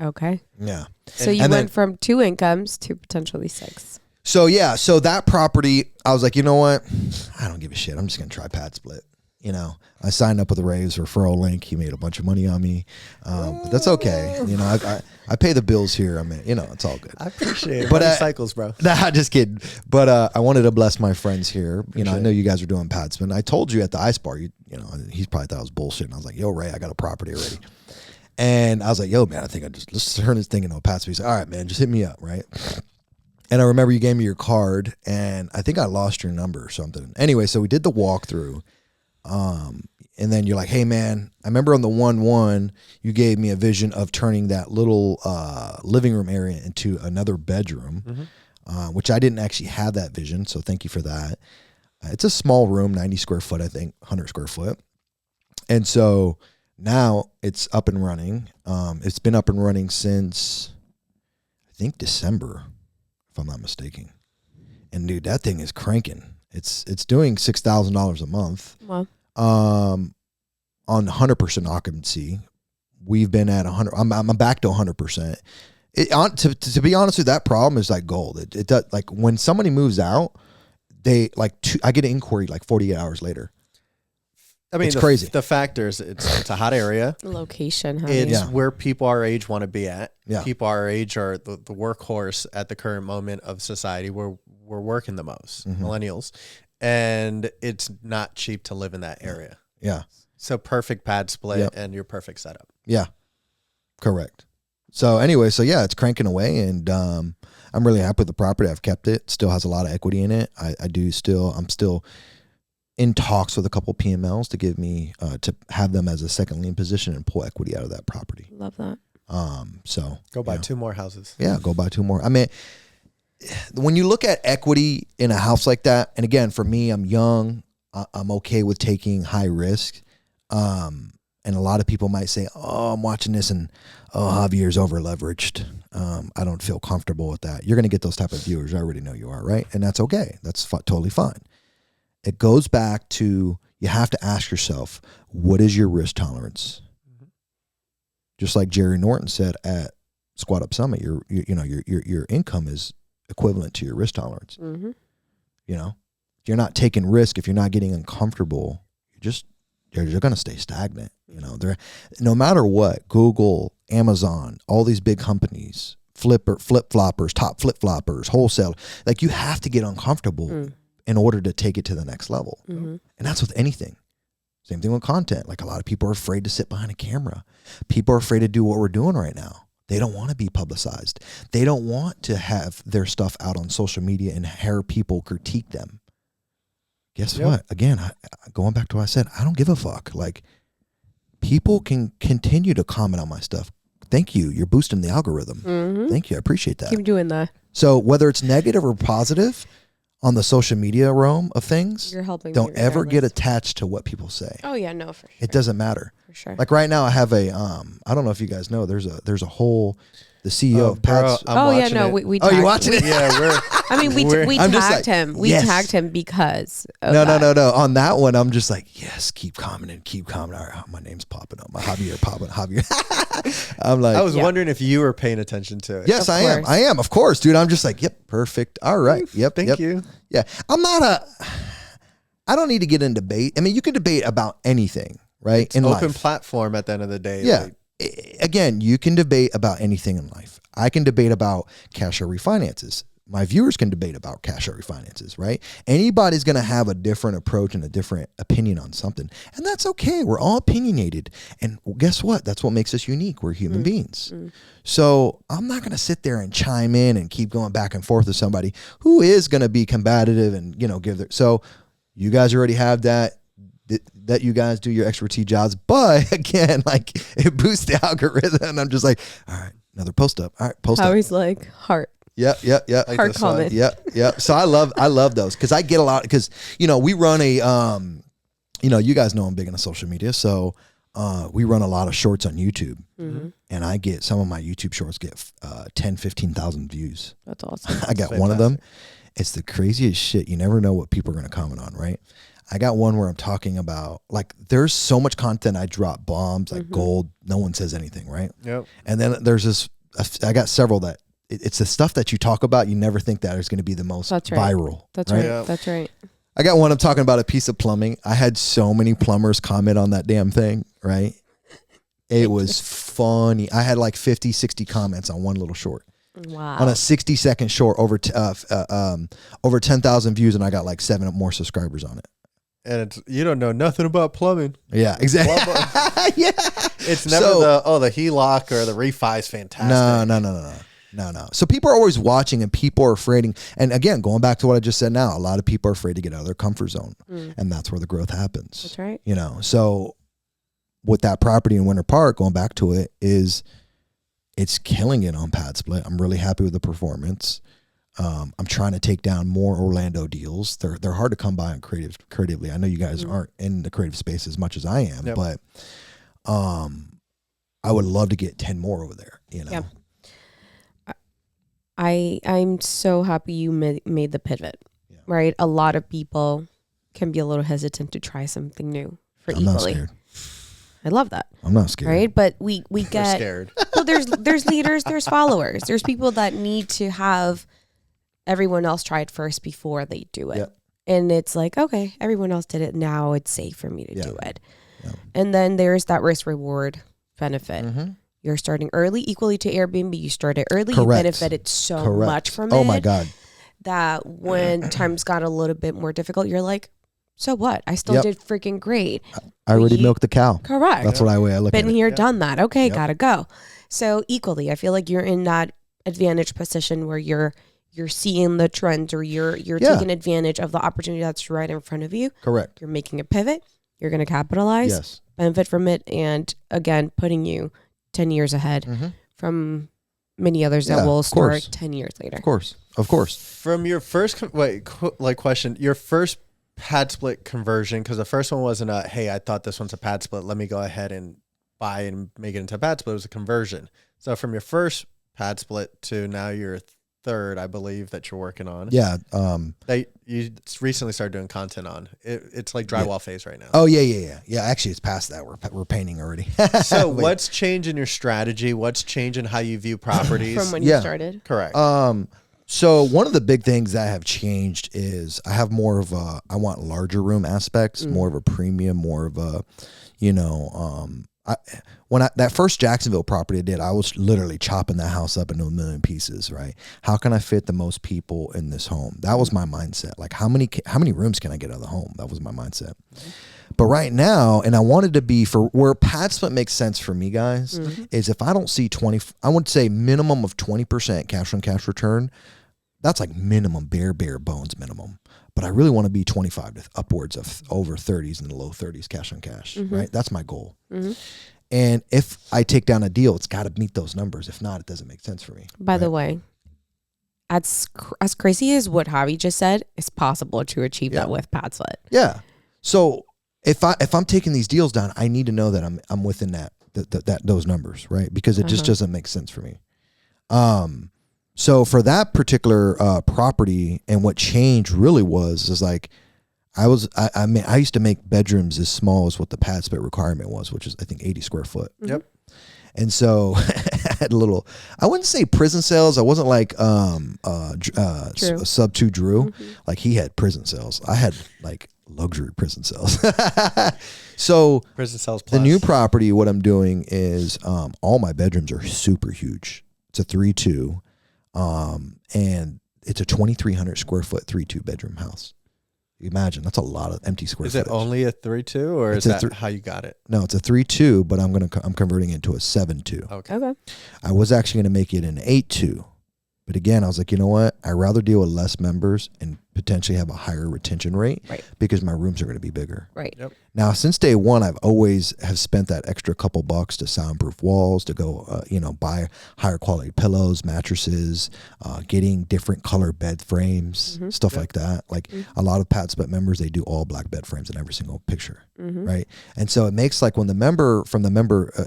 Okay. Yeah. So you went from 2 incomes to potentially 6. So yeah, so that property, I was like, you know what? I don't give a shit. I'm just gonna try PadSplit. You know, I signed up with the Ray's referral link. He made a bunch of money on me, but that's okay. You know, I pay the bills here. I mean, you know, it's all good. I appreciate it. But cycles, bro. Nah, just kidding. But I wanted to bless my friends here. You know, I know you guys are doing PadSplit. I told you at the ice bar. You know, he probably thought I was bullshit. And I was like, yo, Ray, I got a property already. And I was like, yo, man, I think let's turn this thing into a PadSplit. He's like, all right, man, just hit me up, right? And I remember you gave me your card, and I think I lost your number or something. Anyway, so we did the walkthrough, and then you're like, hey, man, I remember on the 1-1, you gave me a vision of turning that little living room area into another bedroom, which I didn't actually have that vision, so thank you for that. It's a small room, 90 square foot, I think, 100 square foot. And so now it's up and running. It's been up and running since, I think, December, if I'm not mistaken. And dude, that thing is cranking. It's doing $6,000 a month. Wow. On 100% occupancy. We've been at 100. I'm back to 100%. To be honest with you, that problem is like gold. It does, like when somebody moves out, they like I get an inquiry like 48 hours later. I mean, it's crazy. The factors, it's a hot area. Location. It's where people our age want to be at. Yeah. People our age are the workhorse at the current moment of society where we're working the most, millennials. And it's not cheap to live in that area. Yeah. So perfect PadSplit and your perfect setup. Yeah. Correct. So anyway, it's cranking away, and I'm really happy with the property. I've kept it. Still has a lot of equity in it. I'm still in talks with a couple PMLs to give me to have them as a second lien position and pull equity out of that property. Love that. So go buy 2 more houses. Yeah, go buy 2 more. I mean, when you look at equity in a house like that, and again, for me, I'm young. I'm okay with taking high risk. And a lot of people might say, "Oh, I'm watching this, and Javier's over leveraged. I don't feel comfortable with that." You're going to get those type of viewers. I already know you are, right? And that's okay. That's totally fine. It goes back to, you have to ask yourself, what is your risk tolerance? Just like Jerry Norton said at Squat Up Summit, your income is equivalent to your risk tolerance. You know, if you're not taking risk, if you're not getting uncomfortable, you're going to stay stagnant. You know, no matter what, Google, Amazon, all these big companies, flip-floppers, top flip-floppers, wholesale, like you have to get uncomfortable in order to take it to the next level. And that's with anything. Same thing with content. Like a lot of people are afraid to sit behind a camera. People are afraid to do what we're doing right now. They don't want to be publicized. They don't want to have their stuff out on social media and hear people critique them. Guess what? Again, going back to what I said, I don't give a fuck. Like, people can continue to comment on my stuff. Thank you. You're boosting the algorithm. Thank you. I appreciate that. Keep doing that. So whether it's negative or positive, on the social media realm of things, you're helping. Don't ever get attached to what people say. Oh yeah, no, for sure. It doesn't matter. For sure. Like right now, I have a I don't know if you guys know. There's a whole the CEO of PadSplit. We you watching it? Yeah, we tagged him. We tagged him because of No. On that one, I'm just like, yes, keep commenting. All right, my name's popping up. My Javier. I'm like, I was wondering if you were paying attention to it. Yes, I am. Of course, dude. I'm just like, yep, perfect. All right. Yep. Thank you. Yeah. I don't need to get in debate. I mean, you can debate about anything, right? It's an open platform at the end of the day. Yeah. Again, you can debate about anything in life. I can debate about cash out refinances. My viewers can debate about cash out refinances, right? Anybody's going to have a different approach and a different opinion on something. And that's okay. We're all opinionated. And guess what? That's what makes us unique. We're human beings. So I'm not going to sit there and chime in and keep going back and forth with somebody who is going to be combative and, give their... So you guys already have that you guys do your expertise jobs. But again, like it boosts the algorithm. And I'm just like, all right, another post up. All right, post up. Always like heart. Yep. Like Hard this one. comment. Yep. So I love those because I get a lot because we run a you guys know I'm big into social media, so we run a lot of shorts on YouTube, and I get some of my YouTube shorts get 10,000-15,000 views. That's awesome. I got one of them. It's the craziest shit. You never know what people are going to comment on, right? I got one where I'm talking about, like, there's so much content. I drop bombs, like gold. No one says anything, right? Yep. And then there's this, I got several that, it's the stuff that you talk about. You never think that is going to be the most viral. That's right. right. Yep. That's right. I got one I'm talking about a piece of plumbing. I had so many plumbers comment on that damn thing, right? It was funny. I had like 50, 60 comments on one little short. Wow. On a 60-second short, over 10,000 views, and I got like 7 more subscribers on it. And you don't know nothing about plumbing. Yeah, exactly. Yeah. It's never the HELOC or the refi is fantastic. No. So people are always watching, and people are afraid. And again, going back to what I just said now, a lot of people are afraid to get out of their comfort zone, and that's where the growth happens. That's right. So with that property in Winter Park, going back to it, it's killing it on PadSplit. I'm really happy with the performance. I'm trying to take down more Orlando deals. They're hard to come by on creatively. I know you guys aren't in the creative space as much as I am, but I would love to get 10 more over there. Yeah. I'm so happy you made the pivot. Yeah. Right? A lot of people can be a little hesitant to try something new for I'm not scared. I love that. I'm not scared. Right? But we get scared. Well, there's leaders, there's followers. There's people that need to have everyone else try it first before they do it. Yep. And it's like, okay, everyone else did it. Now it's safe for me to do it. Yeah. And then there's that risk reward benefit. You're starting early, equally to Airbnb. You started early, you benefited so much from it. Oh my God. That when times got a little bit more difficult, you're like, so what? I still did freaking great. I already milked the cow. Correct. That's what I look at it. Been here, done that. Okay, gotta go. So equally, I feel like you're in that advantage position where you're seeing the trends, or you're taking advantage of the opportunity that's right in front of you. Correct. You're making a pivot. You're going to capitalize, benefit from it, and again, putting you 10 years ahead from many others that will start 10 years later. Of course. From your first question, your first PadSplit conversion, because the first one wasn't hey, I thought this one's a PadSplit, let me go ahead and buy and make it into a PadSplit. It was a conversion. So from your first PadSplit to now your third, I believe, that you're working on. Yeah. That you recently started doing content on. It's like drywall phase right now. Oh yeah. Actually, it's past that. We're painting already. So what's changing your strategy? What's changing how you view properties From when you started? Correct. So one of the big things that have changed is I have more of I want larger room aspects, more of a premium, more of a, that first Jacksonville property I did, I was literally chopping that house up into a million pieces, right? How can I fit the most people in this home? That was my mindset. Like how many rooms can I get out of the home? That was my mindset. But right now, and I wanted to be for where PadSplit makes sense for me, guys, is if I don't see I would say minimum of 20% cash on cash return. That's like minimum, bare bones minimum. But I really want to be 25 to upwards of over 30s and the low 30s cash on cash, right? That's my goal. And if I take down a deal, it's got to meet those numbers. If not, it doesn't make sense for me. By the way, as crazy as what Javi just said, it's possible to achieve that with PadSplit. Yeah. So if I'm taking these deals down, I need to know that I'm within those numbers, right? Because it just doesn't make sense for me. So for that particular property, and what changed really was like I used to make bedrooms as small as what the PadSplit requirement was, which is I think 80 square foot. Yep. And so I had a little, I wouldn't say prison cells. I wasn't like sub 2 Drew. Like he had prison cells. I had like luxury prison cells. So prison cells plus. The new property, what I'm doing is all my bedrooms are super huge. It's a 3-2. And it's a 2,300 square foot 3-2 bedroom house. Imagine that's a lot of empty square footage. Is it only a 3-2 or is that how you got it? No, it's a 3-2, but I'm converting it into a 7-2. Okay. I was actually going to make it an 8-2, But again, I was like, you know what? I'd rather deal with less members and potentially have a higher retention rate because my rooms are going to be bigger. Right. Yep. Now, since day one, I've always have spent that extra couple bucks to soundproof walls, to go, buy higher quality pillows, mattresses, getting different color bed frames, stuff like that. Like a lot of PadSplit members, they do all black bed frames in every single picture, right? And so it makes like when the member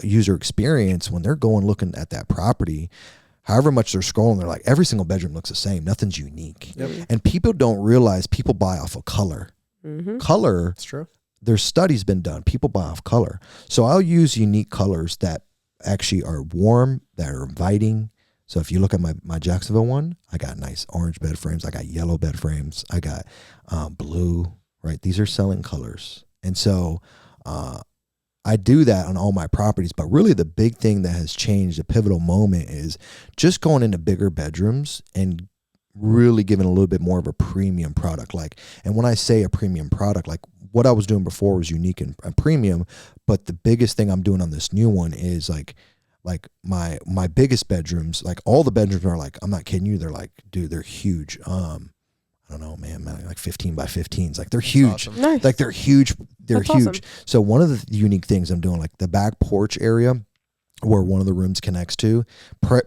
user experience, when they're going looking at that property, however much they're scrolling, they're like, every single bedroom looks the same. Nothing's unique. Yep. And people don't realize people buy off of color. Color. That's true. There's studies been done. People buy off color. So I'll use unique colors that actually are warm, that are inviting. So if you look at my Jacksonville one, I got nice orange bed frames. I got yellow bed frames. I got blue, right? These are selling colors. And so I do that on all my properties, but really the big thing that has changed, the pivotal moment, is just going into bigger bedrooms and really giving a little bit more of a premium product. And when I say a premium product, like what I was doing before was unique and premium, but the biggest thing I'm doing on this new one is like my biggest bedrooms, like all the bedrooms are like, I'm not kidding you, they're like, dude, they're huge. I don't know, man, like 15 by 15s. Like they're huge. Awesome. Nice. Like they're huge. They're That's huge. Awesome. So one of the unique things I'm doing, like the back porch area where one of the rooms connects to,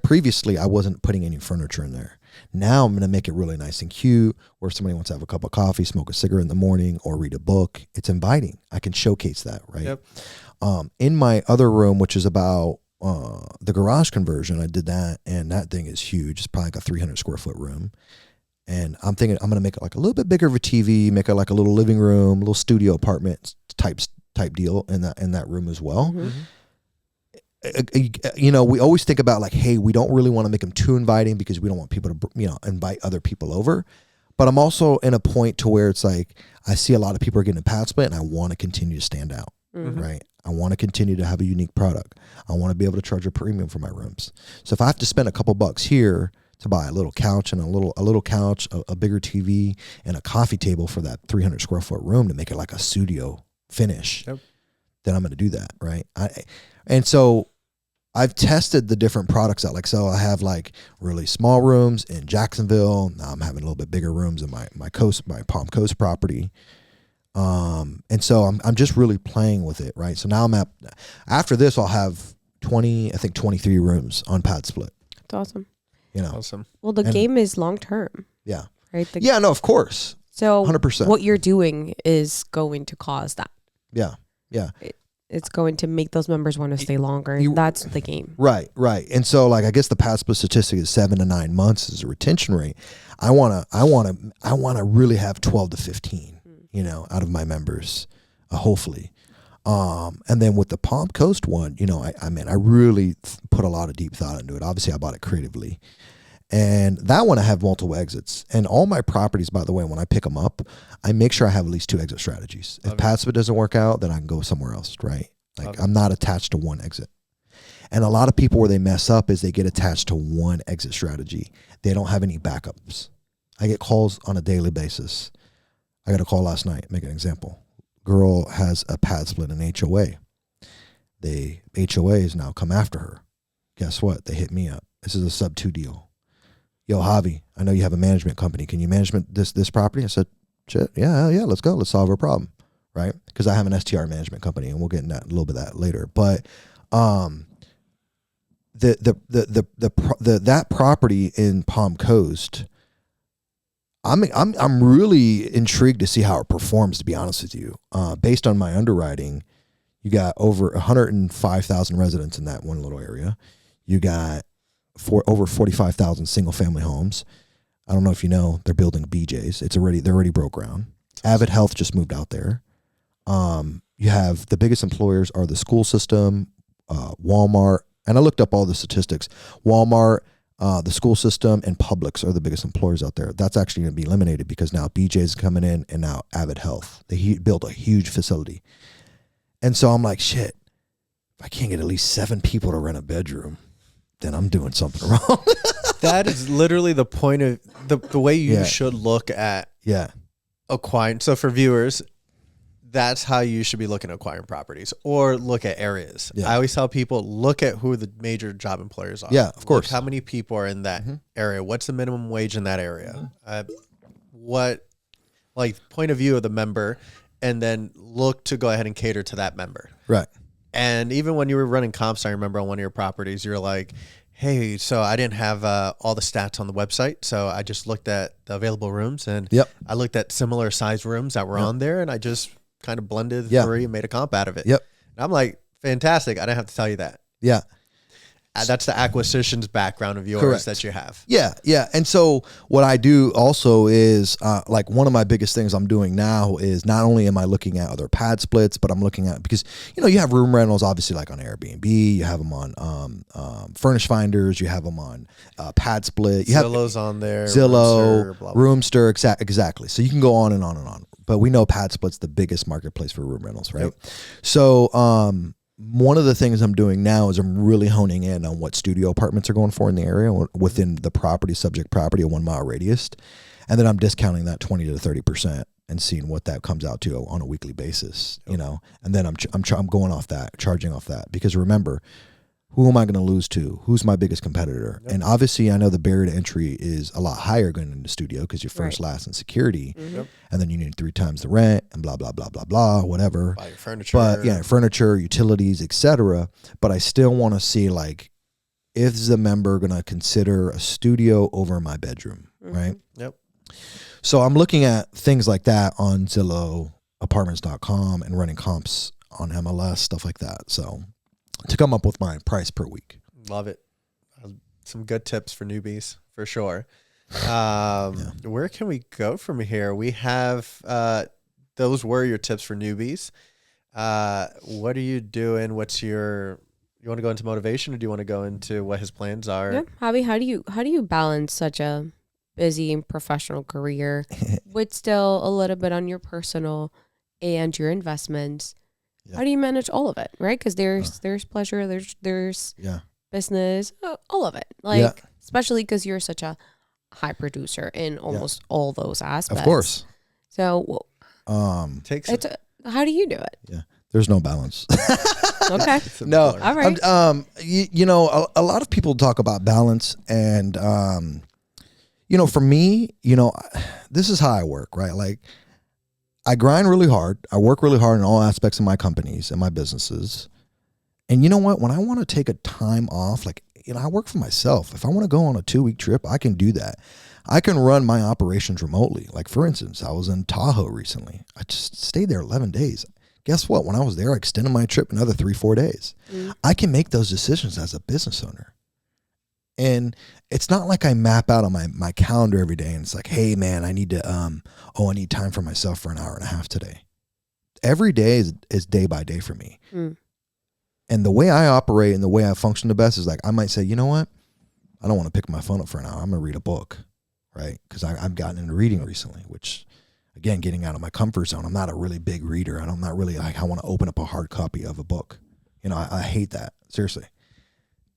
previously I wasn't putting any furniture in there. Now I'm going to make it really nice and cute, where if somebody wants to have a cup of coffee, smoke a cigarette in the morning, or read a book, it's inviting. I can showcase that, right? Yep. In my other room, which is about the garage conversion, I did that, and that thing is huge. It's probably like a 300 square foot room. And I'm thinking I'm going to make it like a little bit bigger of a TV, make it like a little living room, little studio apartment type deal in that room as well. We always think about like, hey, we don't really want to make them too inviting because we don't want people to, invite other people over. But I'm also in a point to where it's like, I see a lot of people are getting a PadSplit and I want to continue to stand out, right? I want to continue to have a unique product. I want to be able to charge a premium for my rooms. So if I have to spend a couple bucks here to buy a little couch and a little couch, a bigger TV, and a coffee table for that 300 square foot room to make it like a studio finish, then I'm going to do that, right? And so I've tested the different products out. Like, so I have like really small rooms in Jacksonville. Now I'm having a little bit bigger rooms in my Palm Coast property. And so I'm just really playing with it, right? So now after this, I'll have 23 rooms on PadSplit. That's awesome. Awesome. Well, the game is long term. Yeah. Right. No, of course. So 100%. What you're doing is going to cause that. Yeah. Yeah. It's going to make those members want to stay longer. That's the game. Right. And so like, I guess the PadSplit statistic is 7 to 9 months is a retention rate. I want to really have 12 to 15, out of my members, hopefully. And then with the Palm Coast one, I really put a lot of deep thought into it. Obviously I bought it creatively, and that one I have multiple exits, and all my properties, by the way, when I pick them up, I make sure I have at least 2 exit strategies. If PadSplit doesn't work out, then I can go somewhere else, right? Like I'm not attached to one exit. And a lot of people where they mess up is they get attached to one exit strategy. They don't have any backups. I get calls on a daily basis. I got a call last night, make an example. Girl has a PadSplit and HOA. The HOA has now come after her. Guess what? They hit me up. This is a sub 2 deal. Yo, Javi, I know you have a management company. Can you manage this property? I said, shit, yeah, let's go. Let's solve our problem, right? Because I have an STR management company, and we'll get into a little bit of that later. But that property in Palm Coast, I'm really intrigued to see how it performs, to be honest with you. Based on my underwriting, you got over 105,000 residents in that one little area. You got over 45,000 single family homes. I don't know if you know, they're building BJ's. They're already broke ground. Avid Health just moved out there. You have the biggest employers are the school system, Walmart, and I looked up all the statistics. Walmart, the school system, and Publix are the biggest employers out there. That's actually going to be eliminated because now BJ's is coming in, and now Avid Health. They built a huge facility. And so I'm like, shit, if I can't get at least 7 people to rent a bedroom, then I'm doing something wrong. That is literally the point of the way you should look at acquiring. So for viewers, that's how you should be looking at acquiring properties or look at areas. Yeah. I always tell people, look at who the major job employers are. Yeah, of course. Look how many people are in that area? What's the minimum wage in that area? What, like, point of view of the member, and then look to go ahead and cater to that member. Right. And even when you were running comps, I remember on one of your properties, you're like, hey, so I didn't have all the stats on the website. So I just looked at the available rooms, and I looked at similar size rooms that were on there, and I just kind of blended the three and made a comp out of it. Yep. And I'm like, fantastic. I didn't have to tell you that. Yeah. That's the acquisitions background of yours. Correct. That you have. Yeah. Yeah. And so what I do also is like one of my biggest things I'm doing now is not only am I looking at other pad splits, but I'm looking at, because, you know, you have room rentals, obviously, like on Airbnb, you have them on Furnish Finders, you have them on PadSplit. You Zillow's on there. Zillow, Roomster, blah, blah. Roomster, exactly. So you can go on and on and on. But we know PadSplit's the biggest marketplace for room rentals, right? Yep. So one of the things I'm doing now is I'm really honing in on what studio apartments are going for in the area within the property, subject property, a 1 mile radius. And then I'm discounting that 20 to 30% and seeing what that comes out to on a weekly basis, you know? And then I'm going off that, charging off that, because remember, who am I going to lose to? Who's my biggest competitor? Yep. And obviously I know the barrier to entry is a lot higher going into the studio because you're first, last in security. Yep. And then you need 3 times the rent and blah, blah, blah, blah, blah, whatever. Buy your furniture. But yeah, furniture, utilities, etc. But I still want to see, like, is the member going to consider a studio over my bedroom, right? Yep. So I'm looking at things like that on Zillow, apartments.com, and running comps on MLS, stuff like that. So to come up with my price per week. Love it. Some good tips for newbies, for sure. Where can we go from here? We have, those were your tips for newbies. What are you doing? You want to go into motivation, or do you want to go into what his plans are? Yeah. Javi, how do you balance such a busy and professional career with still a little bit on your personal and your investments? Yeah. How do you manage all of it, right? Because there's pleasure, there's business, all of it. Like, especially because you're such a high producer in almost all those aspects. Of course. So, how do you do it? Yeah, there's no balance. Okay. No. All right. You know, a lot of people talk about balance, and you know, for me, you know, this is how I work, right? Like, I grind really hard. I work really hard in all aspects of my companies and my businesses. And you know what? When I want to take a time off, like, you know, I work for myself. If I want to go on a 2-week trip, I can do that. I can run my operations remotely. Like, for instance, I was in Tahoe recently. I just stayed there 11 days. Guess what? When I was there, I extended my trip another 3-4 days. I can make those decisions as a business owner. And it's not like I map out on my calendar every day and it's like, hey man, I need to, I need time for myself for an hour and a half today. Every day is day by day for me. And the way I operate and the way I function the best is, like, I might say, you know what? I don't want to pick my phone up for an hour. I'm going to read a book, right? Because I've gotten into reading recently, which, again, getting out of my comfort zone. I'm not a really big reader. I'm not really like, I want to open up a hard copy of a book. You know, I hate that. Seriously.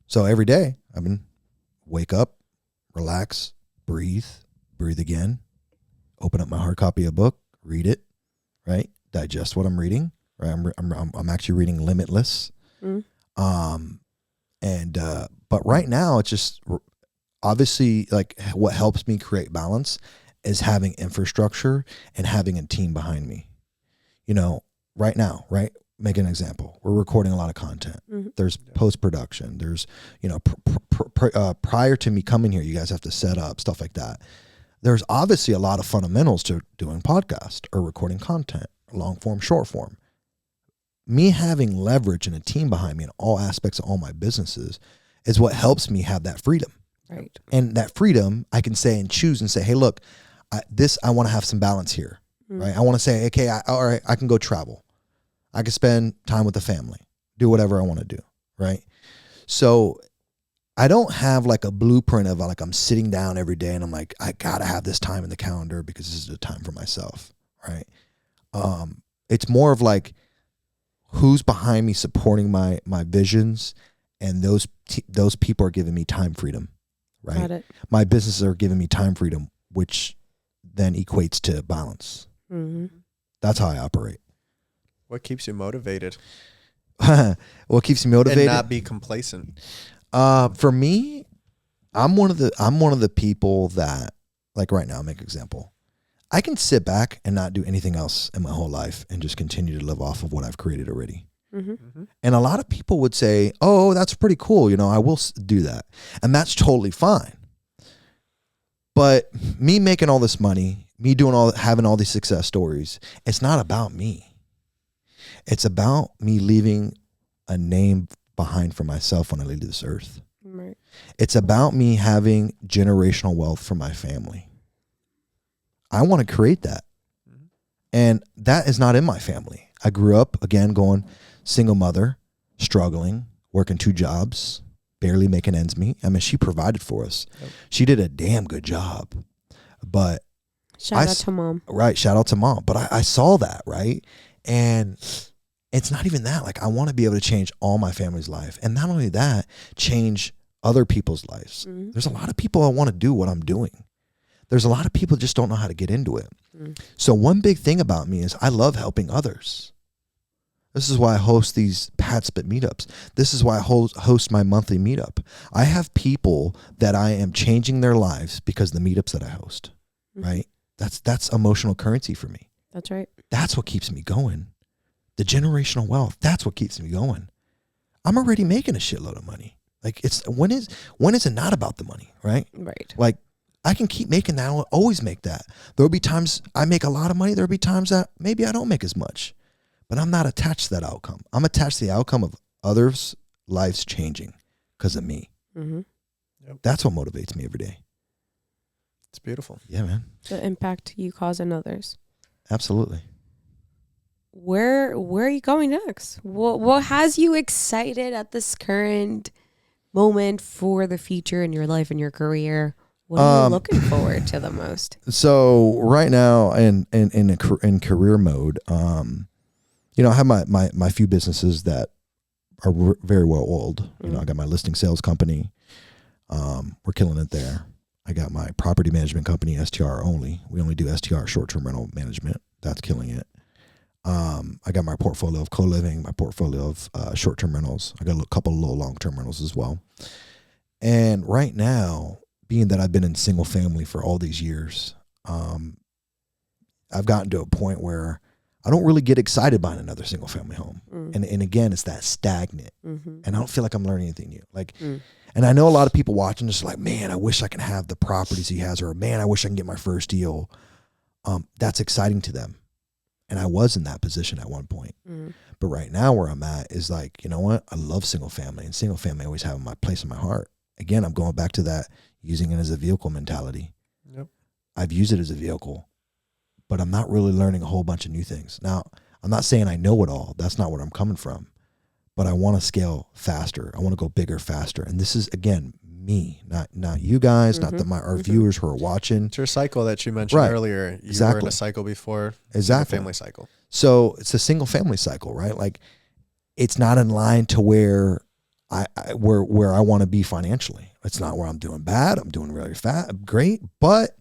So every day I've been wake up, relax, breathe again, open up my hard copy of a book, read it, right? Digest what I'm reading, right? I'm actually reading Limitless. But right now it's just obviously, like, what helps me create balance is having infrastructure and having a team behind me. You know, right now, right? Make an example. We're recording a lot of content. There's post-production. There's, you know, prior to me coming here, you guys have to set up stuff like that. There's obviously a lot of fundamentals to doing podcast or recording content, long form, short form. Me having leverage and a team behind me in all aspects of all my businesses is what helps me have that freedom. Right. And that freedom, I can say and choose and say, hey, look, I want to have some balance here, right? I want to say, okay, all right, I can go travel. I can spend time with the family, do whatever I want to do, right? So I don't have like a blueprint of, like, I'm sitting down every day and I'm like, I got to have this time in the calendar because this is the time for myself, right? It's more of like, who's behind me supporting my visions, and those people are giving me time freedom, right? Got it. My businesses are giving me time freedom, which then equates to balance. That's how I operate. What keeps you motivated? What keeps me motivated? And not be complacent. For me, I'm one of the people that, like right now, I'll make an example. I can sit back and not do anything else in my whole life and just continue to live off of what I've created already. And a lot of people would say, oh, that's pretty cool. You know, I will do that. And that's totally fine. But me making all this money, me having all these success stories, it's not about me. It's about me leaving a name behind for myself when I leave this earth. Right. It's about me having generational wealth for my family. I want to create that. And that is not in my family. I grew up, again, going single mother, struggling, working 2 jobs, barely making ends meet. I mean, she provided for us. Yep. She did a damn good job. But shout out to mom. Right. Shout out to mom. But I saw that, right? And it's not even that. Like, I want to be able to change all my family's life. And not only that, change other people's lives. There's a lot of people that want to do what I'm doing. There's a lot of people just don't know how to get into it. So one big thing about me is I love helping others. This is why I host these PadSplit meetups. This is why I host my monthly meetup. I have people that I am changing their lives because of the meetups that I host, right? That's emotional currency for me. That's right. That's what keeps me going. The generational wealth, that's what keeps me going. I'm already making a shitload of money. Like, when is it not about the money, right? Right. Like, I can keep making that. I'll always make that. There'll be times I make a lot of money. There'll be times that maybe I don't make as much. But I'm not attached to that outcome. I'm attached to the outcome of others' lives changing because of me. Yep. That's what motivates me every day. It's beautiful. Yeah, man. The impact you cause in others. Absolutely. Where are you going next? What has you excited at this current moment for the future in your life and your career? What are you looking forward to the most? So right now, in career mode, you know, I have my few businesses that are very well oiled. You know, I got my listing sales company. We're killing it there. I got my property management company, STR only. We only do STR, short-term rental management. That's killing it. I got my portfolio of Coliving, my portfolio of short-term rentals. I got a couple of little long-term rentals as well. And right now, being that I've been in single family for all these years, I've gotten to a point where I don't really get excited buying another single family home. And again, it's that stagnant. And I don't feel like I'm learning anything new. Like, and I know a lot of people watching just like, man, I wish I can have the properties he has, or man, I wish I can get my first deal. That's exciting to them. And I was in that position at one point. But right now where I'm at is like, you know what? I love single family, and single family always have my place in my heart. Again, I'm going back to that using it as a vehicle mentality. Yep. I've used it as a vehicle, but I'm not really learning a whole bunch of new things. Now, I'm not saying I know it all. That's not where I'm coming from. But I want to scale faster. I want to go bigger, faster. And this is, again, me, not you guys, not our viewers who are watching. It's your cycle that you mentioned earlier. You were in a cycle before. Exactly. Family cycle. So it's a single family cycle, right? Like, it's not in line to where I want to be financially. It's not where I'm doing bad. I'm doing really great, but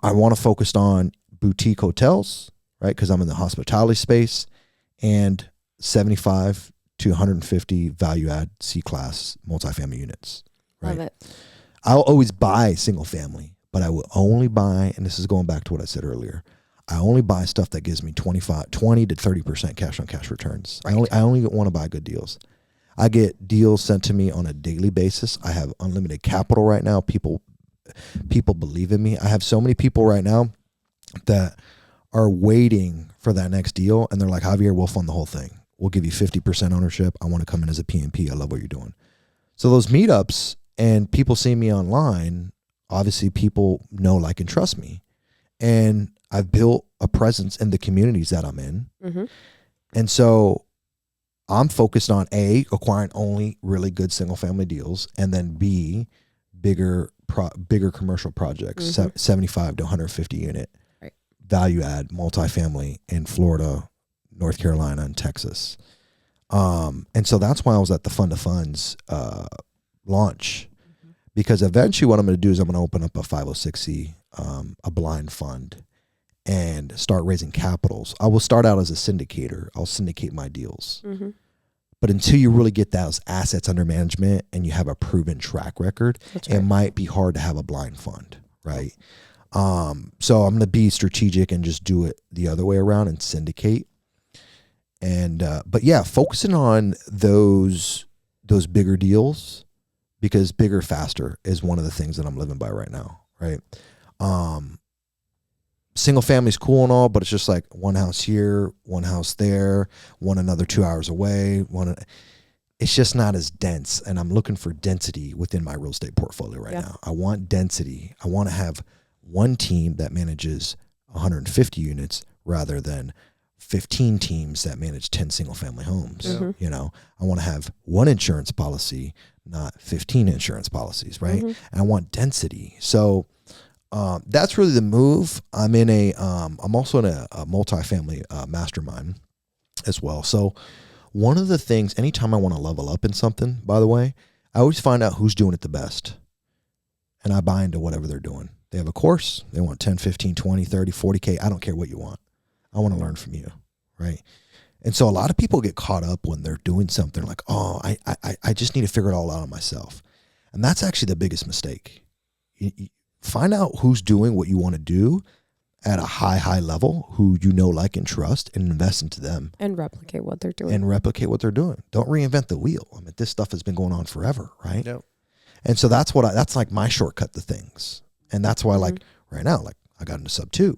I want to focus on boutique hotels, right? Because I'm in the hospitality space, and 75 to 150 value add C-class multifamily units. Right? Love it. I'll always buy single family, but I will only buy, and this is going back to what I said earlier, I only buy stuff that gives me 20 to 30% cash on cash returns. Right. I only want to buy good deals. I get deals sent to me on a daily basis. I have unlimited capital right now. People believe in me. I have so many people right now that are waiting for that next deal, and they're like, Javier, we'll fund the whole thing. We'll give you 50% ownership. I want to come in as a PMP. I love what you're doing. So those meetups and people seeing me online, obviously people know, like, and trust me. And I've built a presence in the communities that I'm in. And so I'm focused on A, acquiring only really good single family deals, and then B, bigger commercial projects, 75 to 150 unit, value add multifamily in Florida, North Carolina, and Texas. And so that's why I was at the Fund of Funds launch, because eventually what I'm going to do is I'm going to open up a 506c, a blind fund, and start raising capitals, I will start out as a syndicator. I'll syndicate my deals. Mm-hmm. But until you really get those assets under management and you have a proven track record, it might be hard to have a blind fund, right? So I'm going to be strategic and just do it the other way around and syndicate. And but yeah, focusing on those bigger deals, because bigger, faster is one of the things that I'm living by right now, right? Single family's cool and all, but it's just like one house here, one house there, one another 2 hours away. It's just not as dense, and I'm looking for density within my real estate portfolio right now. I want density. I want to have one team that manages 150 units rather than 15 teams that manage 10 single family homes. You know, I want to have one insurance policy, not 15 insurance policies, right? And I want density. So that's really the move. I'm also in a multifamily mastermind as well. So one of the things, anytime I want to level up in something, by the way, I always find out who's doing it the best. And I buy into whatever they're doing. They have a course. They want 10, 15, 20, 30, 40K. I don't care what you want. I want to learn from you, right? And so a lot of people get caught up when they're doing something like, oh, I just need to figure it all out on myself. And that's actually the biggest mistake. You find out who's doing what you want to do at a high level, who you know, like, and trust, and invest into them. And replicate what they're doing. Don't reinvent the wheel. I mean, this stuff has been going on forever, right? Yep. And so that's like my shortcut to things. And that's why, like, right now, like, I got into sub 2.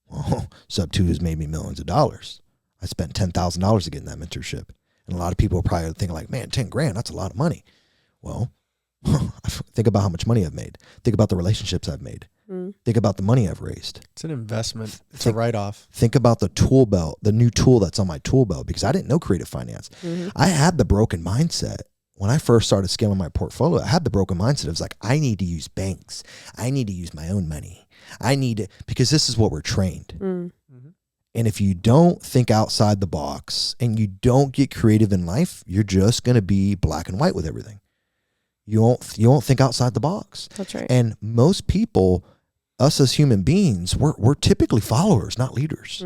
Well, sub 2 has made me millions of dollars. I spent $10,000 to get in that mentorship. And a lot of people are probably thinking like, man, 10 grand, that's a lot of money. Well, think about how much money I've made. Think about the relationships I've made. Think about the money I've raised. It's an investment. It's a write-off. Think about the tool belt, the new tool that's on my tool belt, because I didn't know creative finance. I had the broken mindset. When I first started scaling my portfolio, I had the broken mindset. It was like, I need to use banks. I need to use my own money. Because this is what we're trained. And if you don't think outside the box and you don't get creative in life, you're just going to be black and white with everything. You won't think outside the box. That's right. And most people, us as human beings, we're typically followers, not leaders.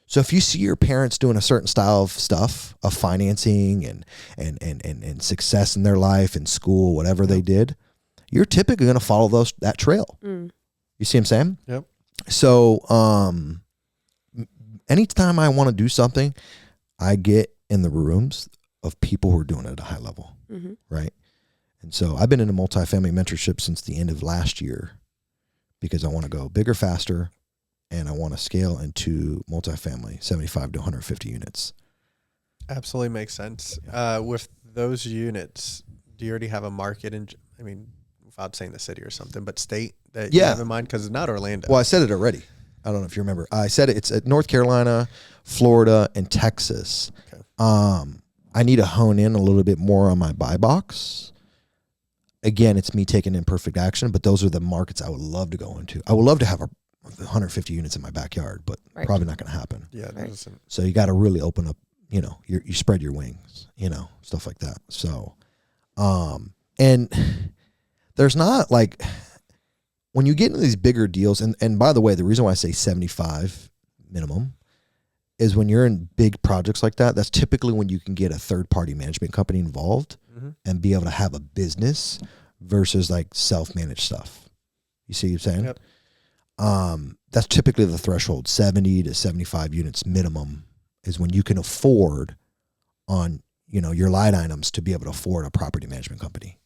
So if you see your parents doing a certain style of stuff, of financing and success in their life, in school, whatever they did, you're typically going to follow that trail. You see what I'm saying? Yep. So anytime I want to do something, I get in the rooms of people who are doing it at a high level, right? And so I've been in a multifamily mentorship since the end of last year because I want to go bigger, faster, and I want to scale into multifamily, 75 to 150 units. Absolutely makes sense. With those units, do you already have a market without saying the city or something, but state that you have in mind? Because it's not Orlando. Well, I said it already. I don't know if you remember. I said it's at North Carolina, Florida, and Texas. Okay. I need to hone in a little bit more on my buy box. Again, it's me taking imperfect action, but those are the markets I would love to go into. I would love to have 150 units in my backyard, but probably not going to happen. Yeah. So you got to really open up, you spread your wings, stuff like that. So, and there's not like, when you get into these bigger deals, and by the way, the reason why I say 75 minimum is when you're in big projects like that, that's typically when you can get a third-party management company involved and be able to have a business versus like self-managed stuff. You see what I'm saying? Yep. That's typically the threshold. 70 to 75 units minimum is when you can afford on, your line items to be able to afford a property management company,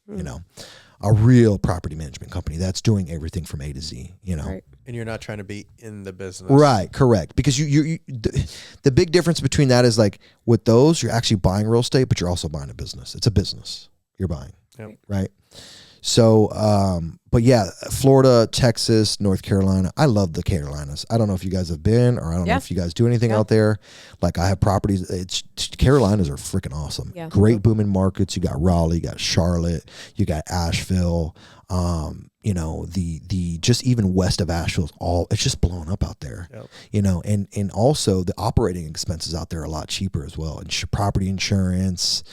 a real property management company that's doing everything from A to Z, Right. And you're not trying to be in the business. Right, correct. Because the big difference between that is like with those, you're actually buying real estate, but you're also buying a business. It's a business you're buying. Yep. Right. So, but yeah, Florida, Texas, North Carolina. I love the Carolinas. I don't know if you guys have been, or I don't know if you guys do anything out there. Like I have properties. Carolinas are freaking awesome. Yeah. Great booming markets. You got Raleigh, you got Charlotte, you got Asheville. The just even west of Asheville, it's just blowing up out there. Yep. And also the operating expenses out there are a lot cheaper as well. And property insurance,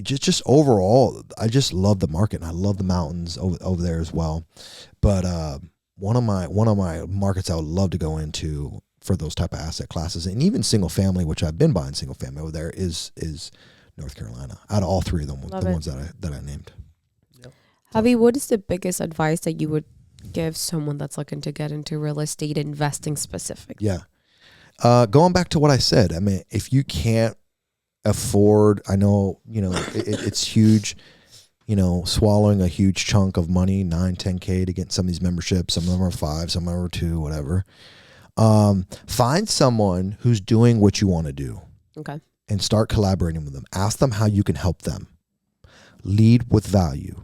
just overall, I just love the market and I love the mountains over there as well. But one of my markets I would love to go into for those type of asset classes, and even single family, which I've been buying single family over there, is North Carolina. Out of all three of them, ones that I named. Yep. Javi, what is the biggest advice that you would give someone that's looking to get into real estate investing specific? Yeah. Going back to what I said, I mean, if you can't afford, I know, it's huge, swallowing a huge chunk of money, 9, 10K to get some of these memberships. Some of them are 5, some of them are 2, whatever. Find someone who's doing what you want to do. Okay. And start collaborating with them. Ask them how you can help them. Lead with value.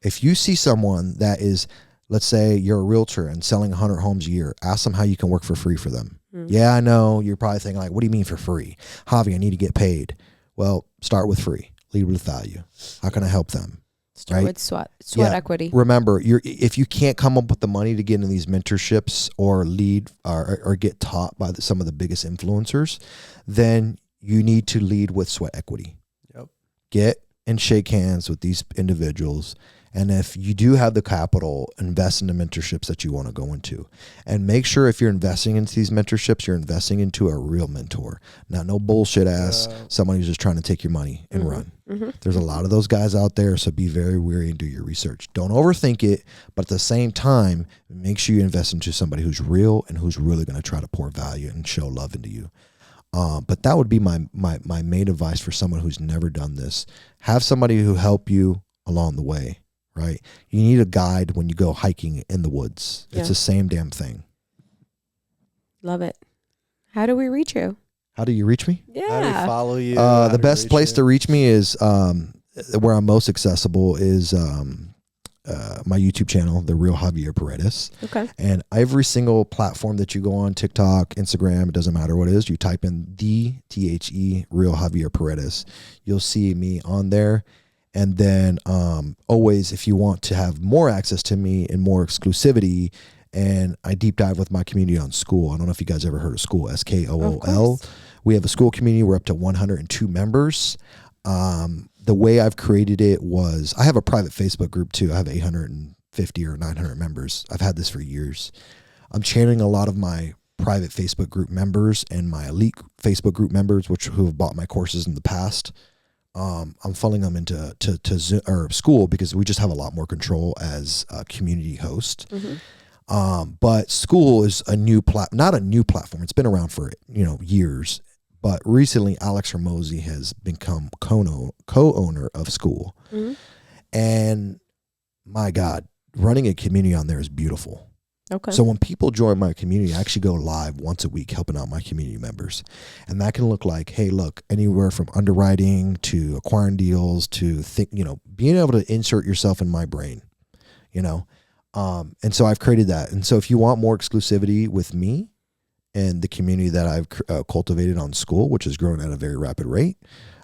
If you see someone that is, let's say you're a realtor and selling 100 homes a year, ask them how you can work for free for them. Yeah, I know. You're probably thinking like, what do you mean for free? Javi, I need to get paid. Well, start with free. Lead with value. How can I help them? Start with sweat equity. Remember, if you can't come up with the money to get into these mentorships or lead or get taught by some of the biggest influencers, then you need to lead with sweat equity. Yep. Get and shake hands with these individuals. And if you do have the capital, invest in the mentorships that you want to go into. And make sure if you're investing into these mentorships, you're investing into a real mentor. Not no bullshit ass, somebody who's just trying to take your money and run. Mm-hmm. There's a lot of those guys out there, so be very wary and do your research. Don't overthink it, but at the same time, make sure you invest into somebody who's real and who's really going to try to pour value and show love into you. But that would be my main advice for someone who's never done this. Have somebody who help you along the way, right? You need a guide when you go hiking in the woods. Yeah. It's the same damn thing. Love it. How do we reach you? How do you reach me? Yeah. How do we follow you? The best place to reach me is where I'm most accessible is my YouTube channel, The Real Javier Paredes. Okay. And every single platform that you go on, TikTok, Instagram, it doesn't matter what it is, you type in THE Real Javier Paredes. You'll see me on there. And then always, if you want to have more access to me and more exclusivity, and I deep dive with my community on School. I don't know if you guys ever heard of School, SKOOL. We have a School community. We're up to 102 members. The way I've created it was, I have a private Facebook group too. I have 850 or 900 members. I've had this for years. I'm channeling a lot of my private Facebook group members and my elite Facebook group members, who have bought my courses in the past. I'm funneling them into Zoom, or School, because we just have a lot more control as a community host. Mm-hmm. But School is not a new platform. It's been around for years. But recently, Alex Hermosi has become co-owner of School. Mm-hmm. And my God, running a community on there is beautiful. Okay. So when people join my community, I actually go live once a week helping out my community members. And that can look like, hey, look, anywhere from underwriting to acquiring deals to being able to insert yourself in my brain, And so I've created that. And so if you want more exclusivity with me, and the community that I've cultivated on School, which is growing at a very rapid rate,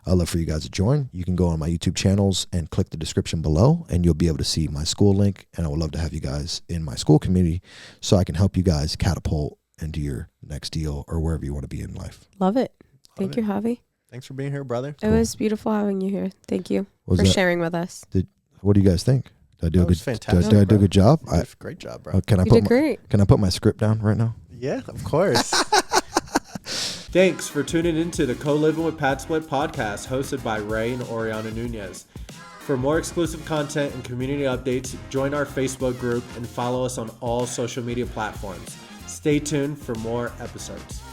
I'd love for you guys to join. You can go on my YouTube channels and click the description below, and you'll be able to see my School link. And I would love to have you guys in my School community so I can help you guys catapult into your next deal or wherever you want to be in life. Love it. Thank you, Javi. Thanks for being here, brother. It was beautiful having you here. Thank you for sharing with us. What do you guys think? Did I do a good? Fantastic. Did I do a good job? Great job, bro. Can I put my script down right now? Yeah, of course. Thanks for tuning into the Co-Living with PadSplit podcast, hosted by Ray and Orianna Nunez. For more exclusive content and community updates, join our Facebook group and follow us on all social media platforms. Stay tuned for more episodes.